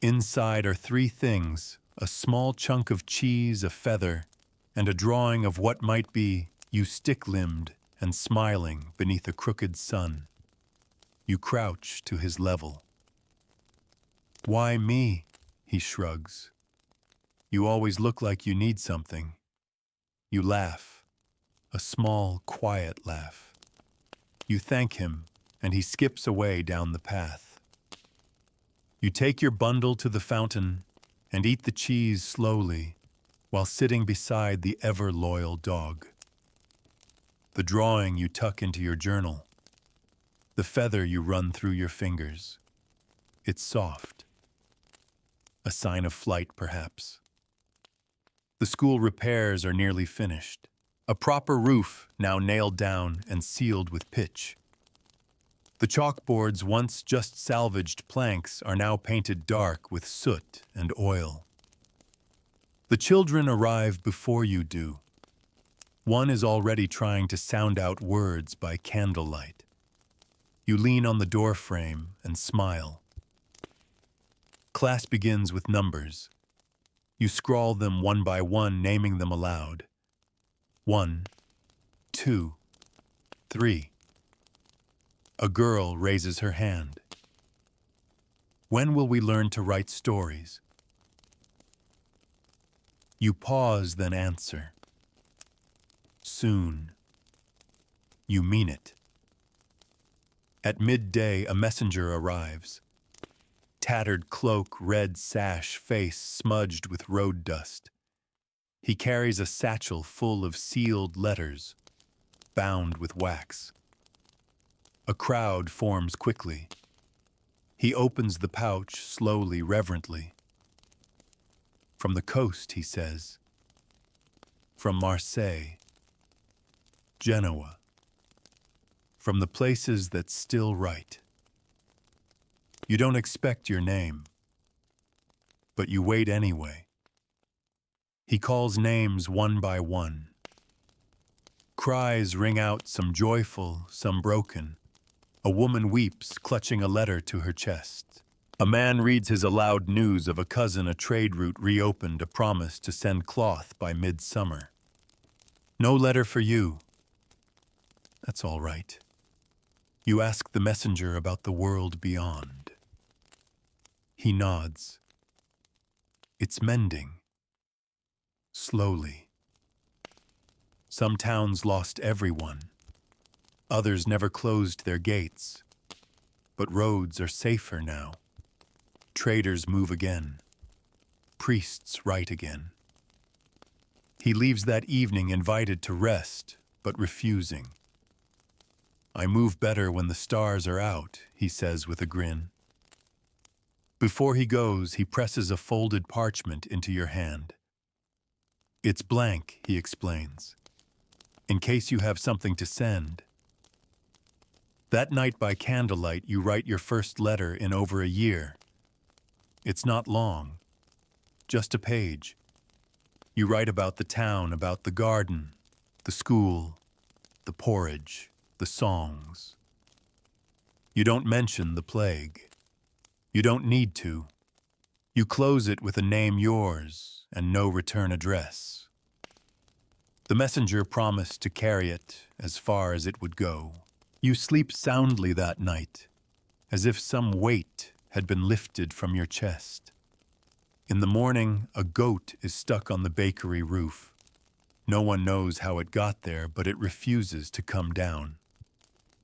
Inside are 3 things, a small chunk of cheese, a feather, and a drawing of what might be you stick-limbed and smiling beneath a crooked sun. You crouch to his level. Why me? He shrugs. You always look like you need something. You laugh, a small, quiet laugh. You thank him, and he skips away down the path. You take your bundle to the fountain and eat the cheese slowly while sitting beside the ever-loyal dog. The drawing you tuck into your journal, the feather you run through your fingers. It's soft. A sign of flight, perhaps. The school repairs are nearly finished. A proper roof now nailed down and sealed with pitch. The chalkboards, once just salvaged planks, are now painted dark with soot and oil. The children arrive before you do. One is already trying to sound out words by candlelight. You lean on the doorframe and smile. Class begins with numbers. You scrawl them one by one, naming them aloud. 1, 2, 3. A girl raises her hand. When will we learn to write stories? You pause, then answer. Soon. You mean it. At midday, a messenger arrives. Tattered cloak, red sash, face smudged with road dust. He carries a satchel full of sealed letters, bound with wax. A crowd forms quickly. He opens the pouch slowly, reverently. From the coast, he says. From Marseille. Genoa. From the places that still write. You don't expect your name, but you wait anyway. He calls names one by one. Cries ring out, some joyful, some broken. A woman weeps, clutching a letter to her chest. A man reads his aloud news of a cousin a trade route reopened, a promise to send cloth by midsummer. No letter for you. That's all right. You ask the messenger about the world beyond. He nods. It's mending. Slowly. Some towns lost everyone. Others never closed their gates. But roads are safer now. Traders move again. Priests write again. He leaves that evening invited to rest, but refusing. I move better when the stars are out, he says with a grin. Before he goes, he presses a folded parchment into your hand. It's blank, he explains, in case you have something to send. That night by candlelight, you write your first letter in over a year. It's not long, just a page. You write about the town, about the garden, the school, the porridge, the songs. You don't mention the plague. You don't need to. You close it with a name yours and no return address. The messenger promised to carry it as far as it would go. You sleep soundly that night, as if some weight had been lifted from your chest. In the morning, a goat is stuck on the bakery roof. No one knows how it got there, but it refuses to come down.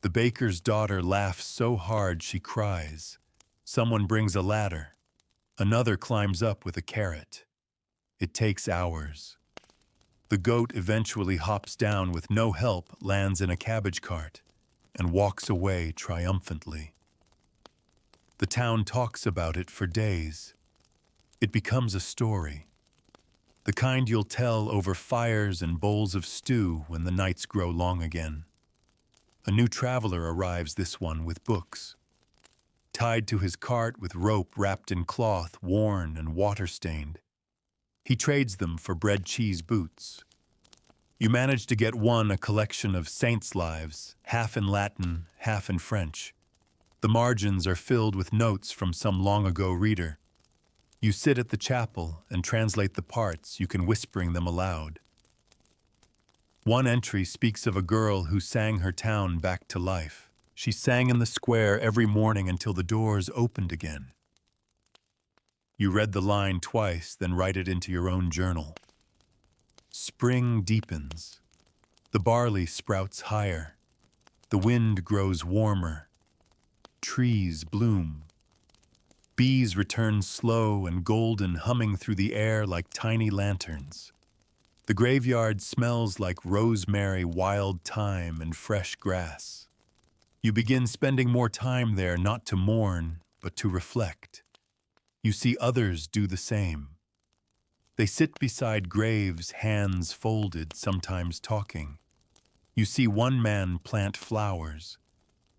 The baker's daughter laughs so hard she cries. Someone brings a ladder. Another climbs up with a carrot. It takes hours. The goat eventually hops down with no help, lands in a cabbage cart, and walks away triumphantly. The town talks about it for days. It becomes a story. The kind you'll tell over fires and bowls of stew when the nights grow long again. A new traveler arrives, this one with books. Tied to his cart with rope wrapped in cloth, worn and water-stained. He trades them for bread, cheese, boots. You manage to get one a collection of saints' lives, half in Latin, half in French. The margins are filled with notes from some long-ago reader. You sit at the chapel and translate the parts, you can whispering them aloud. One entry speaks of a girl who sang her town back to life. She sang in the square every morning until the doors opened again. You read the line twice, then write it into your own journal. Spring deepens. The barley sprouts higher. The wind grows warmer. Trees bloom. Bees return slow and golden, humming through the air like tiny lanterns. The graveyard smells like rosemary, wild thyme, and fresh grass. You begin spending more time there not to mourn, but to reflect. You see others do the same. They sit beside graves, hands folded, sometimes talking. You see one man plant flowers.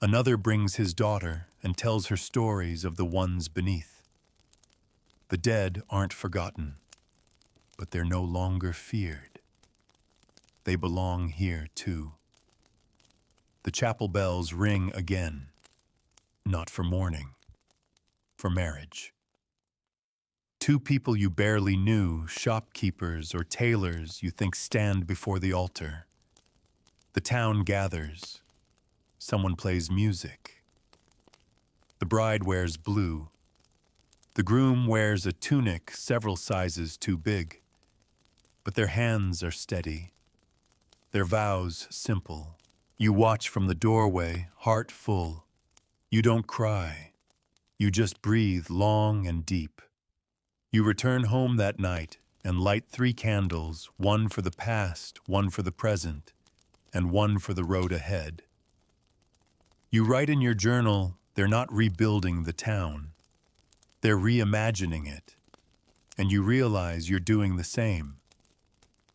Another brings his daughter and tells her stories of the ones beneath. The dead aren't forgotten, but they're no longer feared. They belong here too. The chapel bells ring again, not for mourning, for marriage. Two people you barely knew, shopkeepers or tailors you think stand before the altar. The town gathers. Someone plays music. The bride wears blue. The groom wears a tunic several sizes too big. But their hands are steady. Their vows simple. You watch from the doorway, heart full. You don't cry. You just breathe long and deep. You return home that night and light 3 candles, one for the past, one for the present, and one for the road ahead. You write in your journal, they're not rebuilding the town. They're reimagining it. And you realize you're doing the same.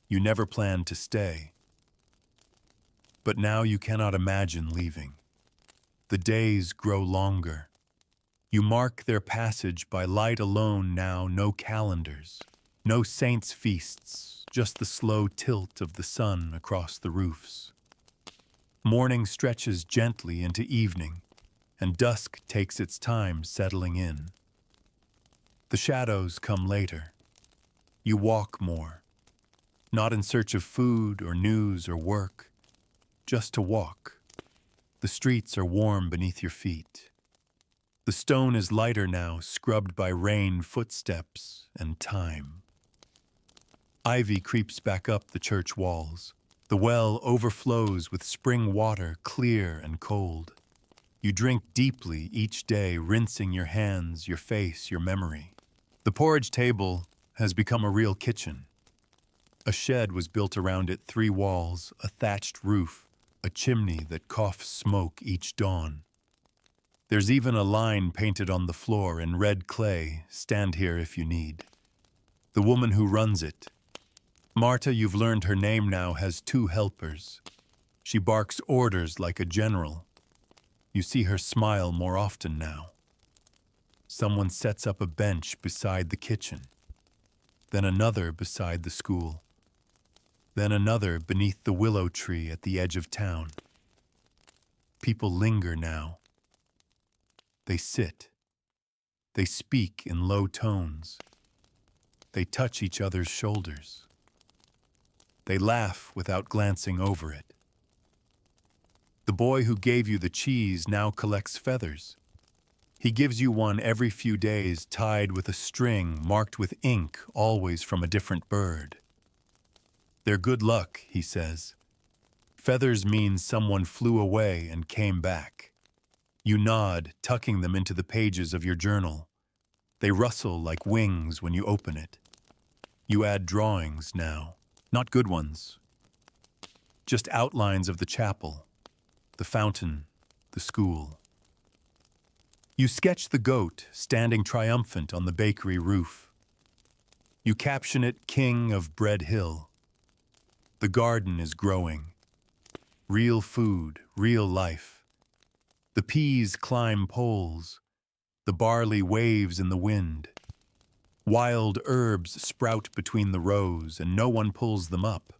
You never planned to stay. But now you cannot imagine leaving. The days grow longer. You mark their passage by light alone now, no calendars, no saints' feasts, just the slow tilt of the sun across the roofs. Morning stretches gently into evening, and dusk takes its time settling in. The shadows come later. You walk more, not in search of food or news or work, just to walk. The streets are warm beneath your feet. The stone is lighter now, scrubbed by rain, footsteps, and time. Ivy creeps back up the church walls. The well overflows with spring water, clear and cold. You drink deeply each day, rinsing your hands, your face, your memory. The porridge table has become a real kitchen. A shed was built around it, 3 walls, a thatched roof, a chimney that coughs smoke each dawn. There's even a line painted on the floor in red clay, "Stand here if you need." The woman who runs it, Marta, you've learned her name now, has 2 helpers. She barks orders like a general. You see her smile more often now. Someone sets up a bench beside the kitchen, then another beside the school, then another beneath the willow tree at the edge of town. People linger now. They sit. They speak in low tones. They touch each other's shoulders. They laugh without glancing over it. The boy who gave you the cheese now collects feathers. He gives you one every few days, tied with a string marked with ink, always from a different bird. "They're good luck," he says. "Feathers mean someone flew away and came back." You nod, tucking them into the pages of your journal. They rustle like wings when you open it. You add drawings now, not good ones, just outlines of the chapel, the fountain, the school. You sketch the goat standing triumphant on the bakery roof. You caption it King of Bread Hill. The garden is growing. Real food, real life. The peas climb poles. The barley waves in the wind. Wild herbs sprout between the rows, and no one pulls them up.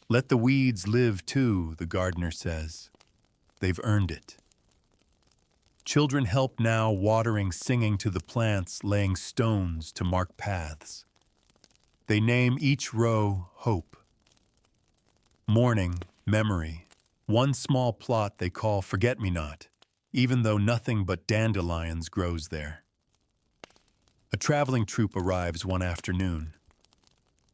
Let the weeds live too, the gardener says. They've earned it. Children help now, watering, singing to the plants, laying stones to mark paths. They name each row hope. Morning, memory. One small plot they call forget-me-not, even though nothing but dandelions grows there. A traveling troupe arrives one afternoon.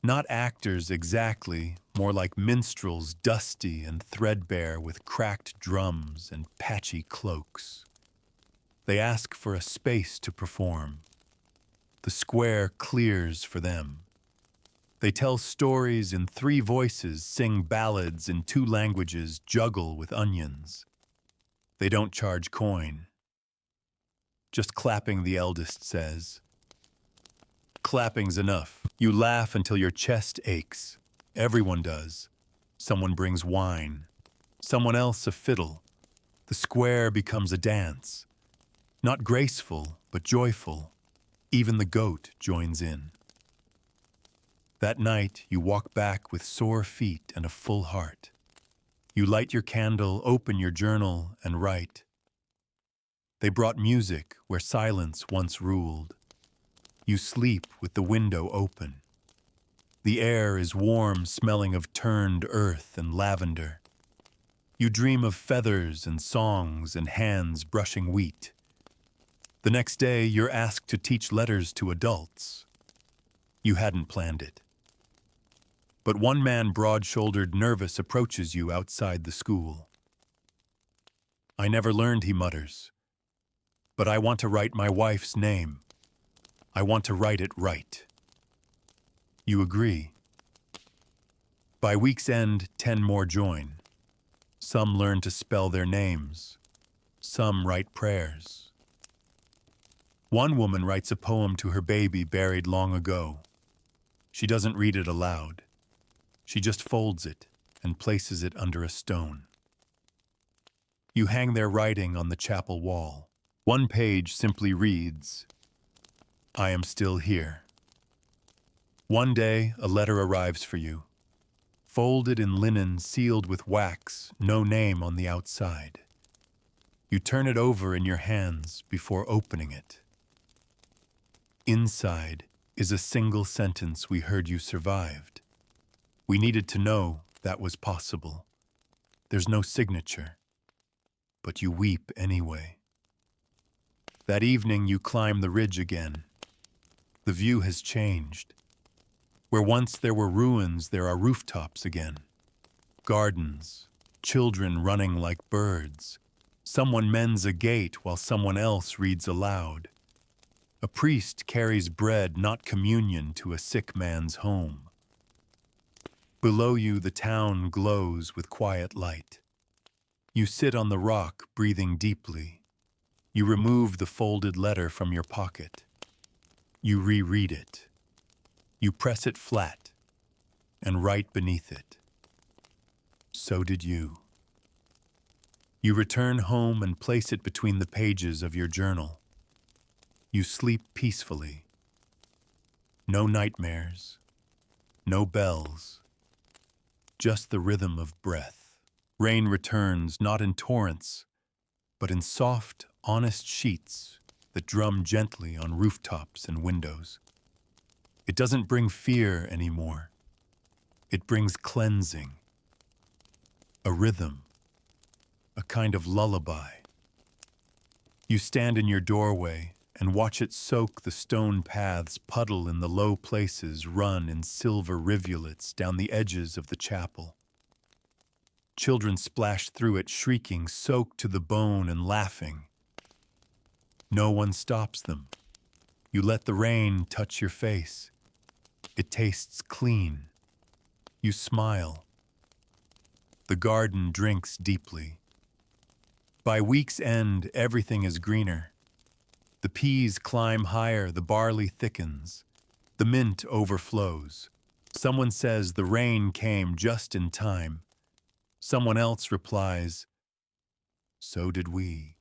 Not actors exactly, more like minstrels, dusty and threadbare with cracked drums and patchy cloaks. They ask for a space to perform. The square clears for them. They tell stories in 3 voices, sing ballads in 2 languages, juggle with onions. They don't charge coin. Just clapping, the eldest says. Clapping's enough. You laugh until your chest aches. Everyone does. Someone brings wine. Someone else a fiddle. The square becomes a dance. Not graceful, but joyful. Even the goat joins in. That night, you walk back with sore feet and a full heart. You light your candle, open your journal, and write. They brought music where silence once ruled. You sleep with the window open. The air is warm, smelling of turned earth and lavender. You dream of feathers and songs and hands brushing wheat. The next day, you're asked to teach letters to adults. You hadn't planned it. But one man, broad-shouldered, nervous, approaches you outside the school. I never learned, he mutters. But I want to write my wife's name. I want to write it right. You agree. By week's end, 10 more join. Some learn to spell their names. Some write prayers. One woman writes a poem to her baby buried long ago. She doesn't read it aloud. She just folds it and places it under a stone. You hang their writing on the chapel wall. One page simply reads, I am still here. One day, a letter arrives for you. Folded in linen, sealed with wax, no name on the outside. You turn it over in your hands before opening it. Inside is a single sentence: we heard you survived. We needed to know that was possible. There's no signature, but you weep anyway. That evening you climb the ridge again. The view has changed. Where once there were ruins, there are rooftops again. Gardens, children running like birds. Someone mends a gate while someone else reads aloud. A priest carries bread, not communion, to a sick man's home. Below you, the town glows with quiet light. You sit on the rock, breathing deeply. You remove the folded letter from your pocket. You reread it. You press it flat and write beneath it. So did you. You return home and place it between the pages of your journal. You sleep peacefully. No nightmares, no bells, just the rhythm of breath. Rain returns not in torrents, but in soft, honest sheets that drum gently on rooftops and windows. It doesn't bring fear anymore. It brings cleansing, a rhythm, a kind of lullaby. You stand in your doorway and watch it soak the stone paths, puddle in the low places, run in silver rivulets down the edges of the chapel. Children splash through it, shrieking, soaked to the bone and laughing. No one stops them. You let the rain touch your face. It tastes clean. You smile. The garden drinks deeply. By week's end, everything is greener. The peas climb higher, the barley thickens. The mint overflows. Someone says the rain came just in time. Someone else replies, so did we.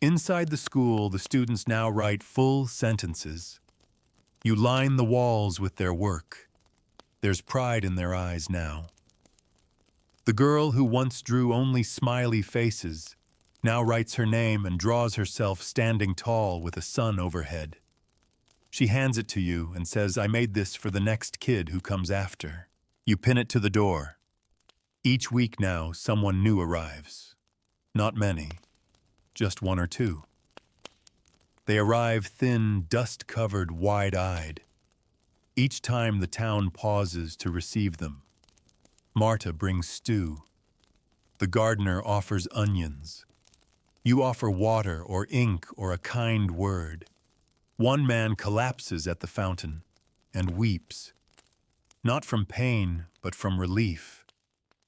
Inside the school, the students now write full sentences. You line the walls with their work. There's pride in their eyes now. The girl who once drew only smiley faces now writes her name and draws herself standing tall with a sun overhead. She hands it to you and says, I made this for the next kid who comes after. You pin it to the door. Each week now, someone new arrives. Not many, just 1 or 2. They arrive thin, dust-covered, wide-eyed. Each time the town pauses to receive them. Marta brings stew. The gardener offers onions. You offer water or ink or a kind word. One man collapses at the fountain and weeps, not from pain, but from relief.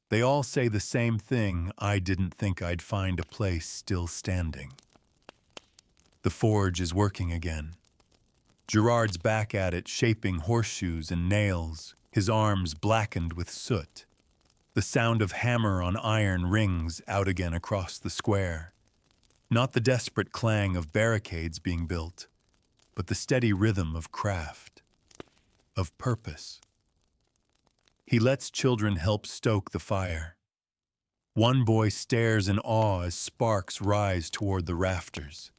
They all say the same thing: I didn't think I'd find a place still standing. The forge is working again. Gerard's back at it, shaping horseshoes and nails, his arms blackened with soot. The sound of hammer on iron rings out again across the square. Not the desperate clang of barricades being built, but the steady rhythm of craft, of purpose. He lets children help stoke the fire. One boy stares in awe as sparks rise toward the rafters.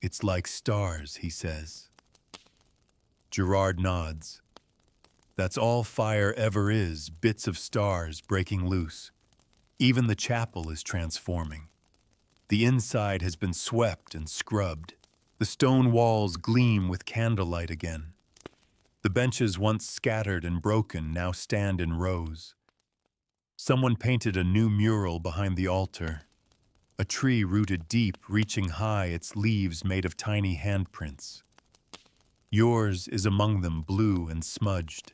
It's like stars, he says. Gerard nods. That's all fire ever is, bits of stars breaking loose. Even the chapel is transforming. The inside has been swept and scrubbed. The stone walls gleam with candlelight again. The benches once scattered and broken now stand in rows. Someone painted a new mural behind the altar. A tree rooted deep, reaching high, its leaves made of tiny handprints. Yours is among them, blue and smudged.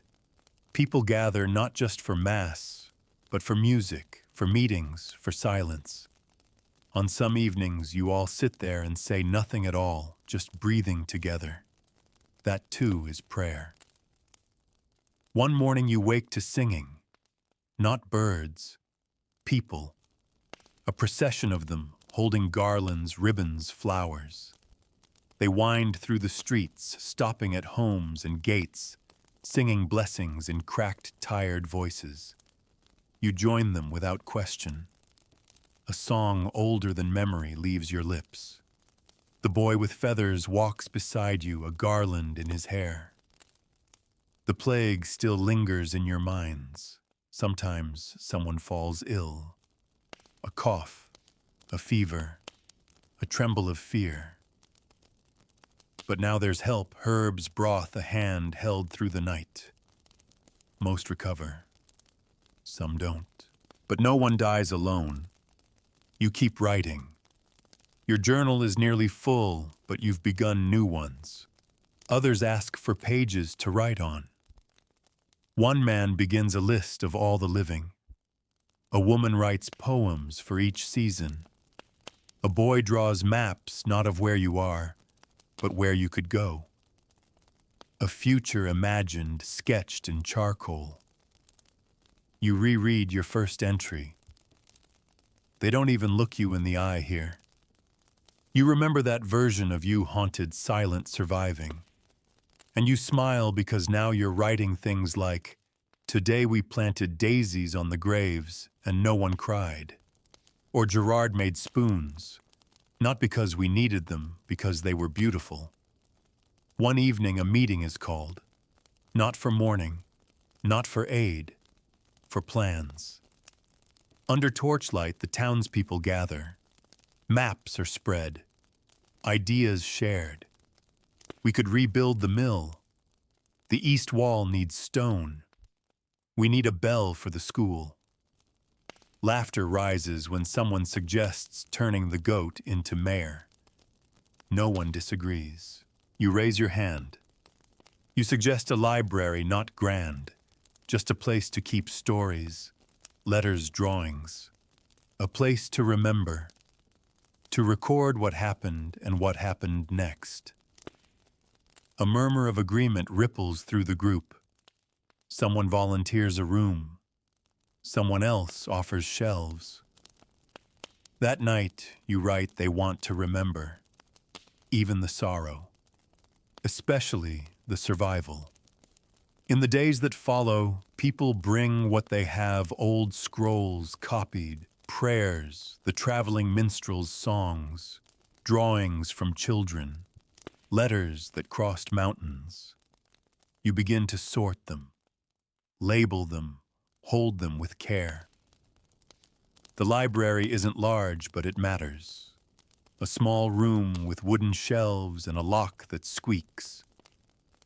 People gather not just for mass, but for music, for meetings, for silence. On some evenings, you all sit there and say nothing at all, just breathing together. That too is prayer. One morning you wake to singing. Not birds, people. A procession of them, holding garlands, ribbons, flowers. They wind through the streets, stopping at homes and gates, singing blessings in cracked, tired voices. You join them without question. A song older than memory leaves your lips. The boy with feathers walks beside you, a garland in his hair. The plague still lingers in your minds. Sometimes someone falls ill. A cough, a fever, a tremble of fear. But now there's help, herbs, broth, a hand held through the night. Most recover. Some don't. But no one dies alone. You keep writing. Your journal is nearly full, but you've begun new ones. Others ask for pages to write on. One man begins a list of all the living. A woman writes poems for each season. A boy draws maps not of where you are, but where you could go. A future imagined, sketched in charcoal. You reread your first entry. They don't even look you in the eye here. You remember that version of you haunted, silent, surviving. And you smile because now you're writing things like, "Today we planted daisies on the graves and no one cried." Or Gerard made spoons, not because we needed them, because they were beautiful. One evening a meeting is called, not for mourning, not for aid, for plans. Under torchlight, the townspeople gather. Maps are spread, ideas shared. We could rebuild the mill. The east wall needs stone. We need a bell for the school. Laughter rises when someone suggests turning the goat into mayor. No one disagrees. You raise your hand. You suggest a library, not grand, just a place to keep stories, letters, drawings, a place to remember, to record what happened and what happened next. A murmur of agreement ripples through the group. Someone volunteers a room. Someone else offers shelves. That night, you write they want to remember, even the sorrow, especially the survival. In the days that follow, people bring what they have: old scrolls copied, prayers, the traveling minstrel's songs, drawings from children, letters that crossed mountains. You begin to sort them, label them, hold them with care. The library isn't large, but it matters. A small room with wooden shelves and a lock that squeaks.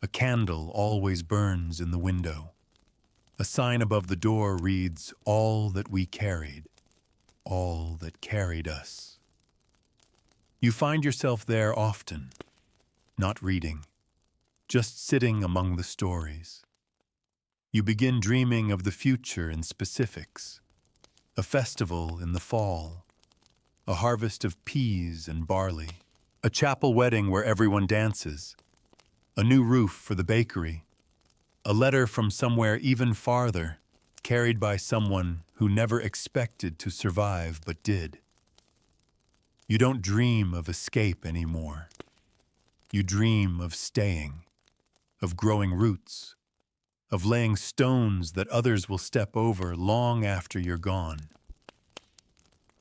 A candle always burns in the window. A sign above the door reads, "All that we carried, all that carried us." You find yourself there often, not reading, just sitting among the stories. You begin dreaming of the future in specifics, a festival in the fall, a harvest of peas and barley, a chapel wedding where everyone dances, a new roof for the bakery, a letter from somewhere even farther, carried by someone who never expected to survive but did. You don't dream of escape anymore. You dream of staying, of growing roots, of laying stones that others will step over long after you're gone.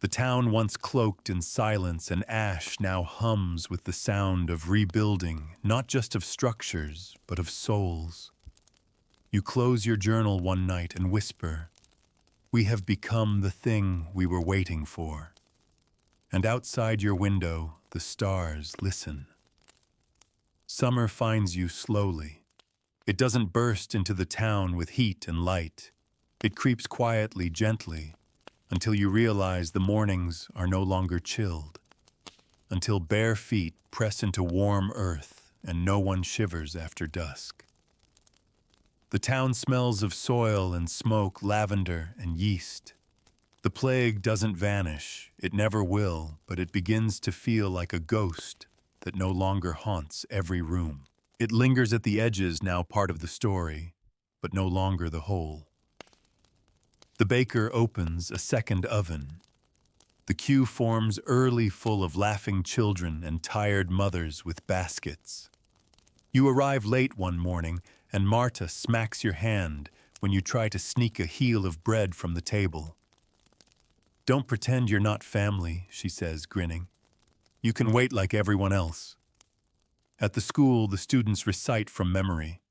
The town once cloaked in silence and ash now hums with the sound of rebuilding, not just of structures, but of souls. You close your journal one night and whisper, "We have become the thing we were waiting for." And outside your window, the stars listen. Summer finds you slowly. It doesn't burst into the town with heat and light. It creeps quietly, gently, until you realize the mornings are no longer chilled, until bare feet press into warm earth and no one shivers after dusk. The town smells of soil and smoke, lavender and yeast. The plague doesn't vanish, it never will, but it begins to feel like a ghost that no longer haunts every room. It lingers at the edges, now part of the story, but no longer the whole. The baker opens a second oven. The queue forms early, full of laughing children and tired mothers with baskets. You arrive late one morning, and Marta smacks your hand when you try to sneak a heel of bread from the table. "Don't pretend you're not family," she says, grinning. "You can wait like everyone else." At the school, the students recite from memory.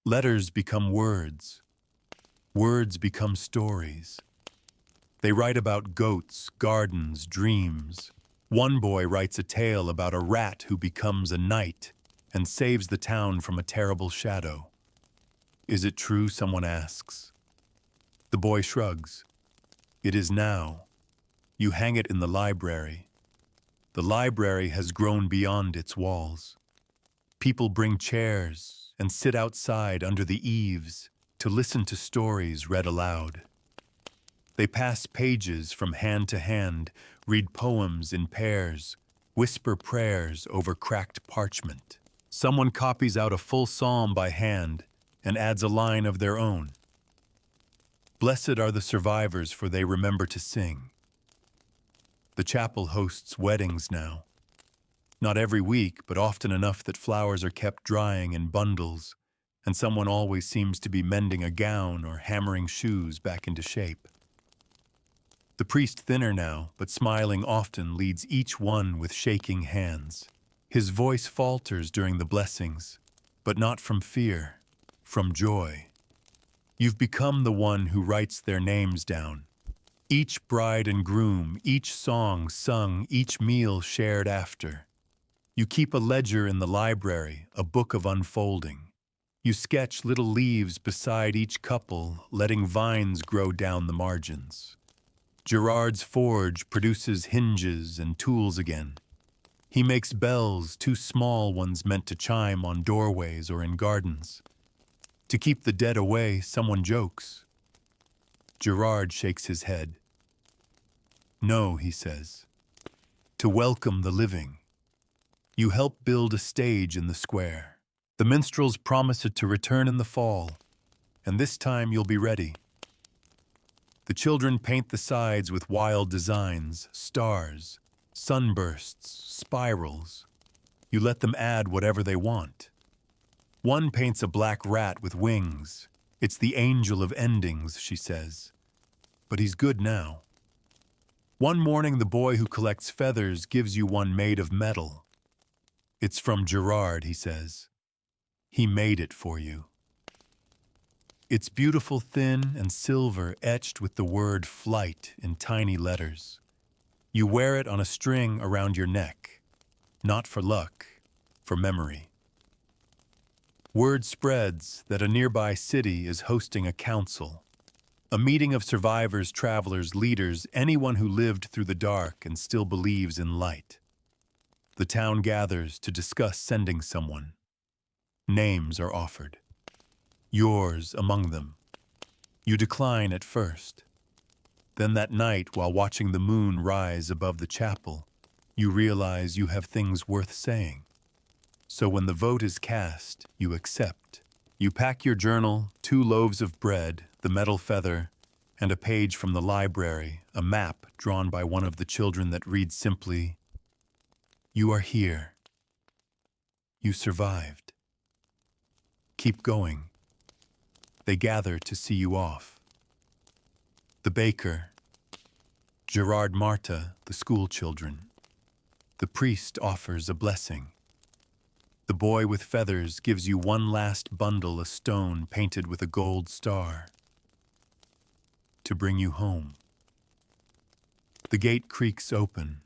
Letters become words. Words become stories. They write about goats, gardens, dreams. One boy writes a tale about a rat who becomes a knight and saves the town from a terrible shadow. "Is it true?" someone asks. The boy shrugs. "It is now." You hang it in the library. The library has grown beyond its walls. People bring chairs and sit outside under the eaves to listen to stories read aloud. They pass pages from hand to hand, read poems in pairs, whisper prayers over cracked parchment. Someone copies out a full psalm by hand and adds a line of their own. Blessed are the survivors, for they remember to sing. The chapel hosts weddings now. Not every week, but often enough that flowers are kept drying in bundles, and someone always seems to be mending a gown or hammering shoes back into shape. The priest, thinner now, but smiling often, leads each one with shaking hands. His voice falters during the blessings, but not from fear, from joy. You've become the one who writes their names down. Each bride and groom, each song sung, each meal shared after. You keep a ledger in the library, a book of unfolding. You sketch little leaves beside each couple, letting vines grow down the margins. Gerard's forge produces hinges and tools again. He makes bells, two small ones meant to chime on doorways or in gardens. To keep the dead away, someone jokes. Gerard shakes his head. "No," he says. "To welcome the living." You help build a stage in the square. The minstrels promise it to return in the fall, and this time you'll be ready. The children paint the sides with wild designs, stars, sunbursts, spirals. You let them add whatever they want. One paints a black rat with wings. "It's the angel of endings," she says. But he's good now. One morning, the boy who collects feathers gives you one made of metal. "It's from Gerard," he says. "He made it for you." It's beautiful, thin and silver, etched with the word flight in tiny letters. You wear it on a string around your neck, not for luck, for memory. Word spreads that a nearby city is hosting a council, a meeting of survivors, travelers, leaders, anyone who lived through the dark and still believes in light. The town gathers to discuss sending someone. Names are offered. Yours among them. You decline at first. Then that night, while watching the moon rise above the chapel, you realize you have things worth saying. So when the vote is cast, you accept. You pack your journal, 2 loaves of bread, the metal feather, and a page from the library, a map drawn by one of the children that reads simply, "You are here. You survived. Keep going." They gather to see you off. The baker, Gerard Marta, the school children. The priest offers a blessing. The boy with feathers gives you one last bundle, a stone painted with a gold star, to bring you home. The gate creaks open.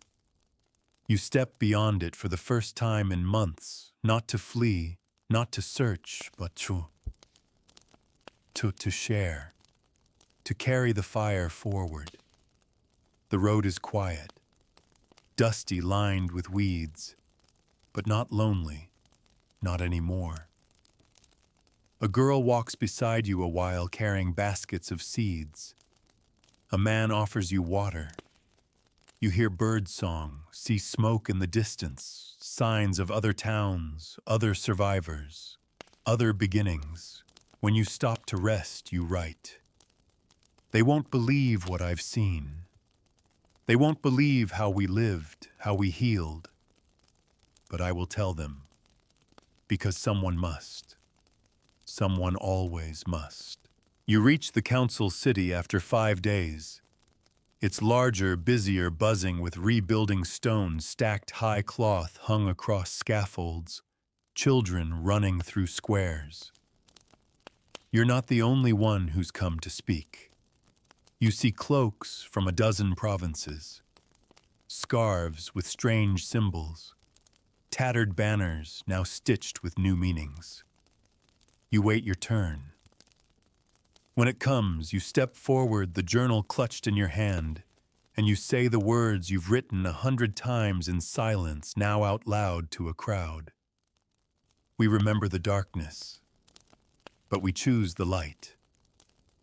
You step beyond it for the first time in months, not to flee, not to search, but to share, to carry the fire forward. The road is quiet, dusty, lined with weeds, but not lonely, not anymore. A girl walks beside you a while carrying baskets of seeds. A man offers you water. You hear bird song, see smoke in the distance, signs of other towns, other survivors, other beginnings. When you stop to rest, you write. They won't believe what I've seen. They won't believe how we lived, how we healed. But I will tell them, because someone must. Someone always must. You reach the council city after 5 days. It's larger, busier, buzzing with rebuilding stones, stacked high cloth hung across scaffolds, children running through squares. You're not the only one who's come to speak. You see cloaks from a dozen provinces, scarves with strange symbols, tattered banners now stitched with new meanings. You wait your turn. When it comes, you step forward, the journal clutched in your hand, and you say the words you've written 100 times in silence, now out loud to a crowd. We remember the darkness, but we choose the light.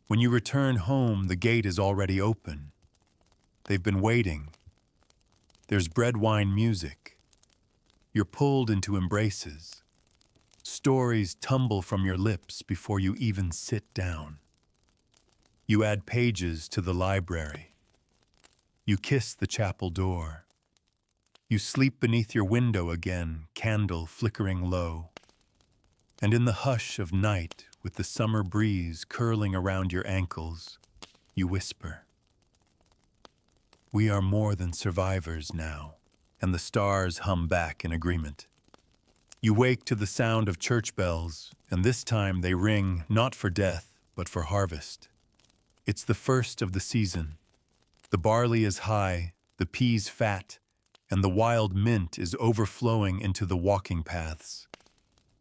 When you return home, the gate is already open. They've been waiting. There's bread, wine, music. You're pulled into embraces. Stories tumble from your lips before you even sit down. You add pages to the library. You kiss the chapel door. You sleep beneath your window again, candle flickering low. And in the hush of night, with the summer breeze curling around your ankles, you whisper, "We are more than survivors now," and the stars hum back in agreement. You wake to the sound of church bells, and this time they ring not for death, but for harvest. It's the first of the season. The barley is high, the peas fat, and the wild mint is overflowing into the walking paths.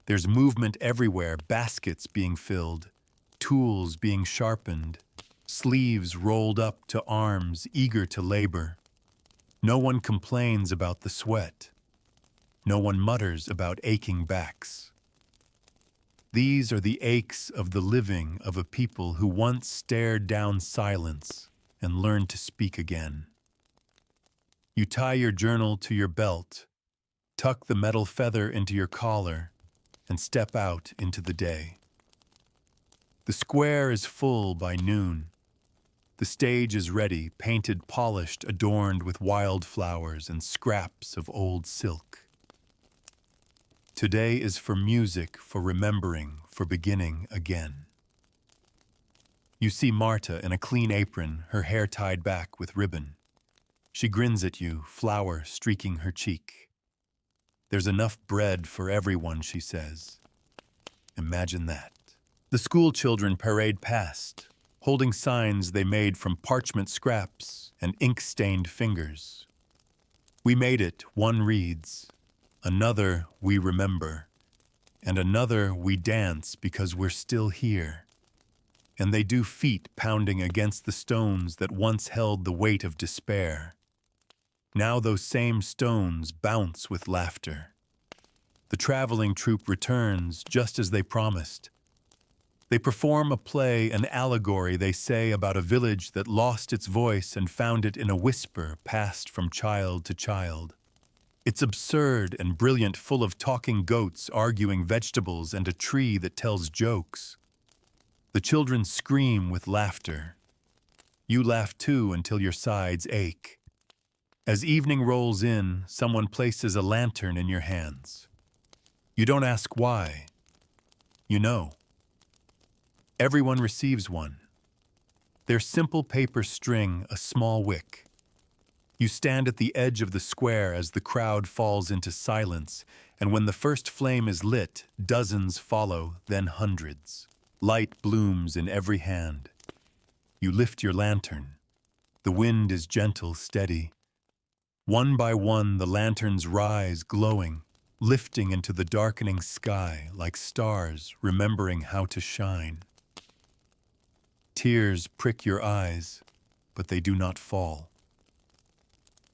There's movement everywhere, baskets being filled, tools being sharpened, sleeves rolled up to arms eager to labor. No one complains about the sweat. No one mutters about aching backs. These are the aches of the living of a people who once stared down silence and learned to speak again. You tie your journal to your belt, tuck the metal feather into your collar, and step out into the day. The square is full by noon. The stage is ready, painted, polished, adorned with wildflowers and scraps of old silk. Today is for music, for remembering, for beginning again. You see Marta in a clean apron, her hair tied back with ribbon. She grins at you, flour streaking her cheek. "There's enough bread for everyone," she says. Imagine that. The school children parade past, holding signs they made from parchment scraps and ink-stained fingers. "We made it," one reads. Another, "We remember." And another, "We dance because we're still here." And they do feet pounding against the stones that once held the weight of despair. Now those same stones bounce with laughter. The traveling troupe returns just as they promised. They perform a play, an allegory, they say, about a village that lost its voice and found it in a whisper passed from child to child. It's absurd and brilliant, full of talking goats arguing vegetables and a tree that tells jokes. The children scream with laughter. You laugh too until your sides ache. As evening rolls in, someone places a lantern in your hands. You don't ask why. You know. Everyone receives one. Their simple paper string, a small wick. You stand at the edge of the square as the crowd falls into silence, and when the first flame is lit, dozens follow, then hundreds. Light blooms in every hand. You lift your lantern. The wind is gentle, steady. One by one, the lanterns rise, glowing, lifting into the darkening sky like stars remembering how to shine. Tears prick your eyes, but they do not fall.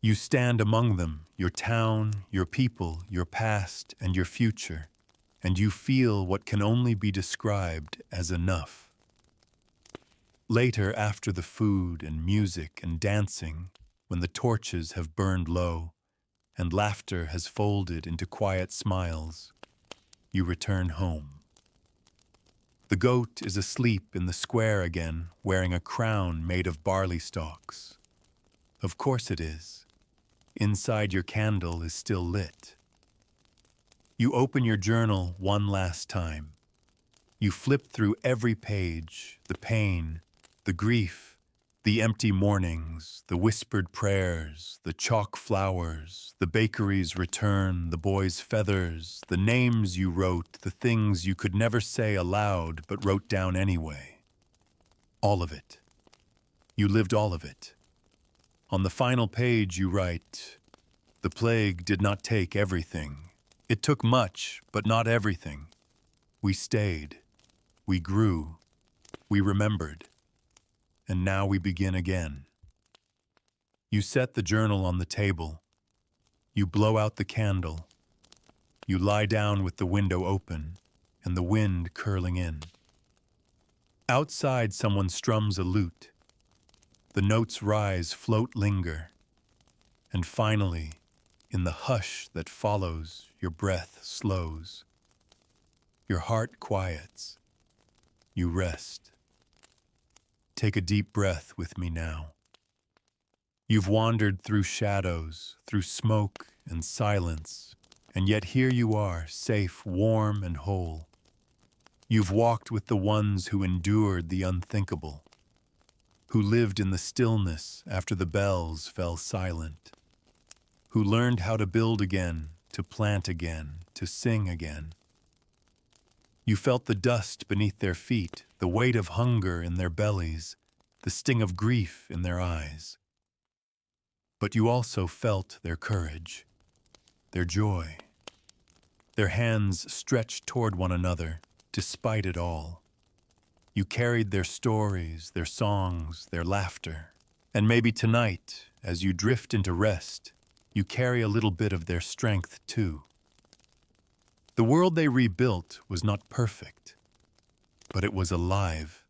You stand among them, your town, your people, your past, and your future, and you feel what can only be described as enough. Later, after the food and music and dancing, when the torches have burned low, and laughter has folded into quiet smiles, you return home. The goat is asleep in the square again, wearing a crown made of barley stalks. Of course it is. Inside your candle is still lit. You open your journal one last time. You flip through every page, the pain, the grief, the empty mornings, the whispered prayers, the chalk flowers, the bakery's return, the boy's feathers, the names you wrote, the things you could never say aloud but wrote down anyway. All of it. You lived all of it. On the final page you write, "The plague did not take everything. It took much, but not everything. We stayed. We grew. We remembered. And now we begin again." You set the journal on the table. You blow out the candle. You lie down with the window open and the wind curling in. Outside, someone strums a lute. The notes rise, float, linger. And finally, in the hush that follows, your breath slows. Your heart quiets. You rest. Take a deep breath with me now. You've wandered through shadows, through smoke and silence, and yet here you are, safe, warm, and whole. You've walked with the ones who endured the unthinkable, who lived in the stillness after the bells fell silent, who learned how to build again, to plant again, to sing again. You felt the dust beneath their feet, the weight of hunger in their bellies, the sting of grief in their eyes. But you also felt their courage, their joy, their hands stretched toward one another, despite it all. You carried their stories, their songs, their laughter. And maybe tonight, as you drift into rest, you carry a little bit of their strength too. The world they rebuilt was not perfect, but it was alive.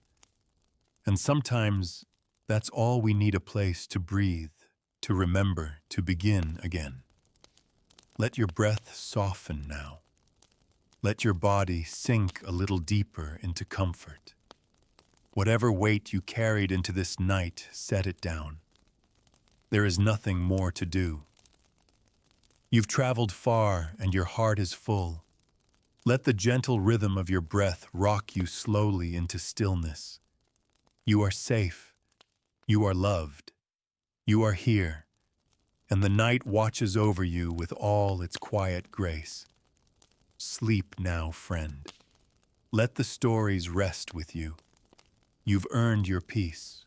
And sometimes that's all we need, a place to breathe, to remember, to begin again. Let your breath soften now. Let your body sink a little deeper into comfort. Whatever weight you carried into this night, set it down. There is nothing more to do. You've traveled far and your heart is full. Let the gentle rhythm of your breath rock you slowly into stillness. You are safe. You are loved. You are here. And the night watches over you with all its quiet grace. Sleep now, friend. Let the stories rest with you. You've earned your peace.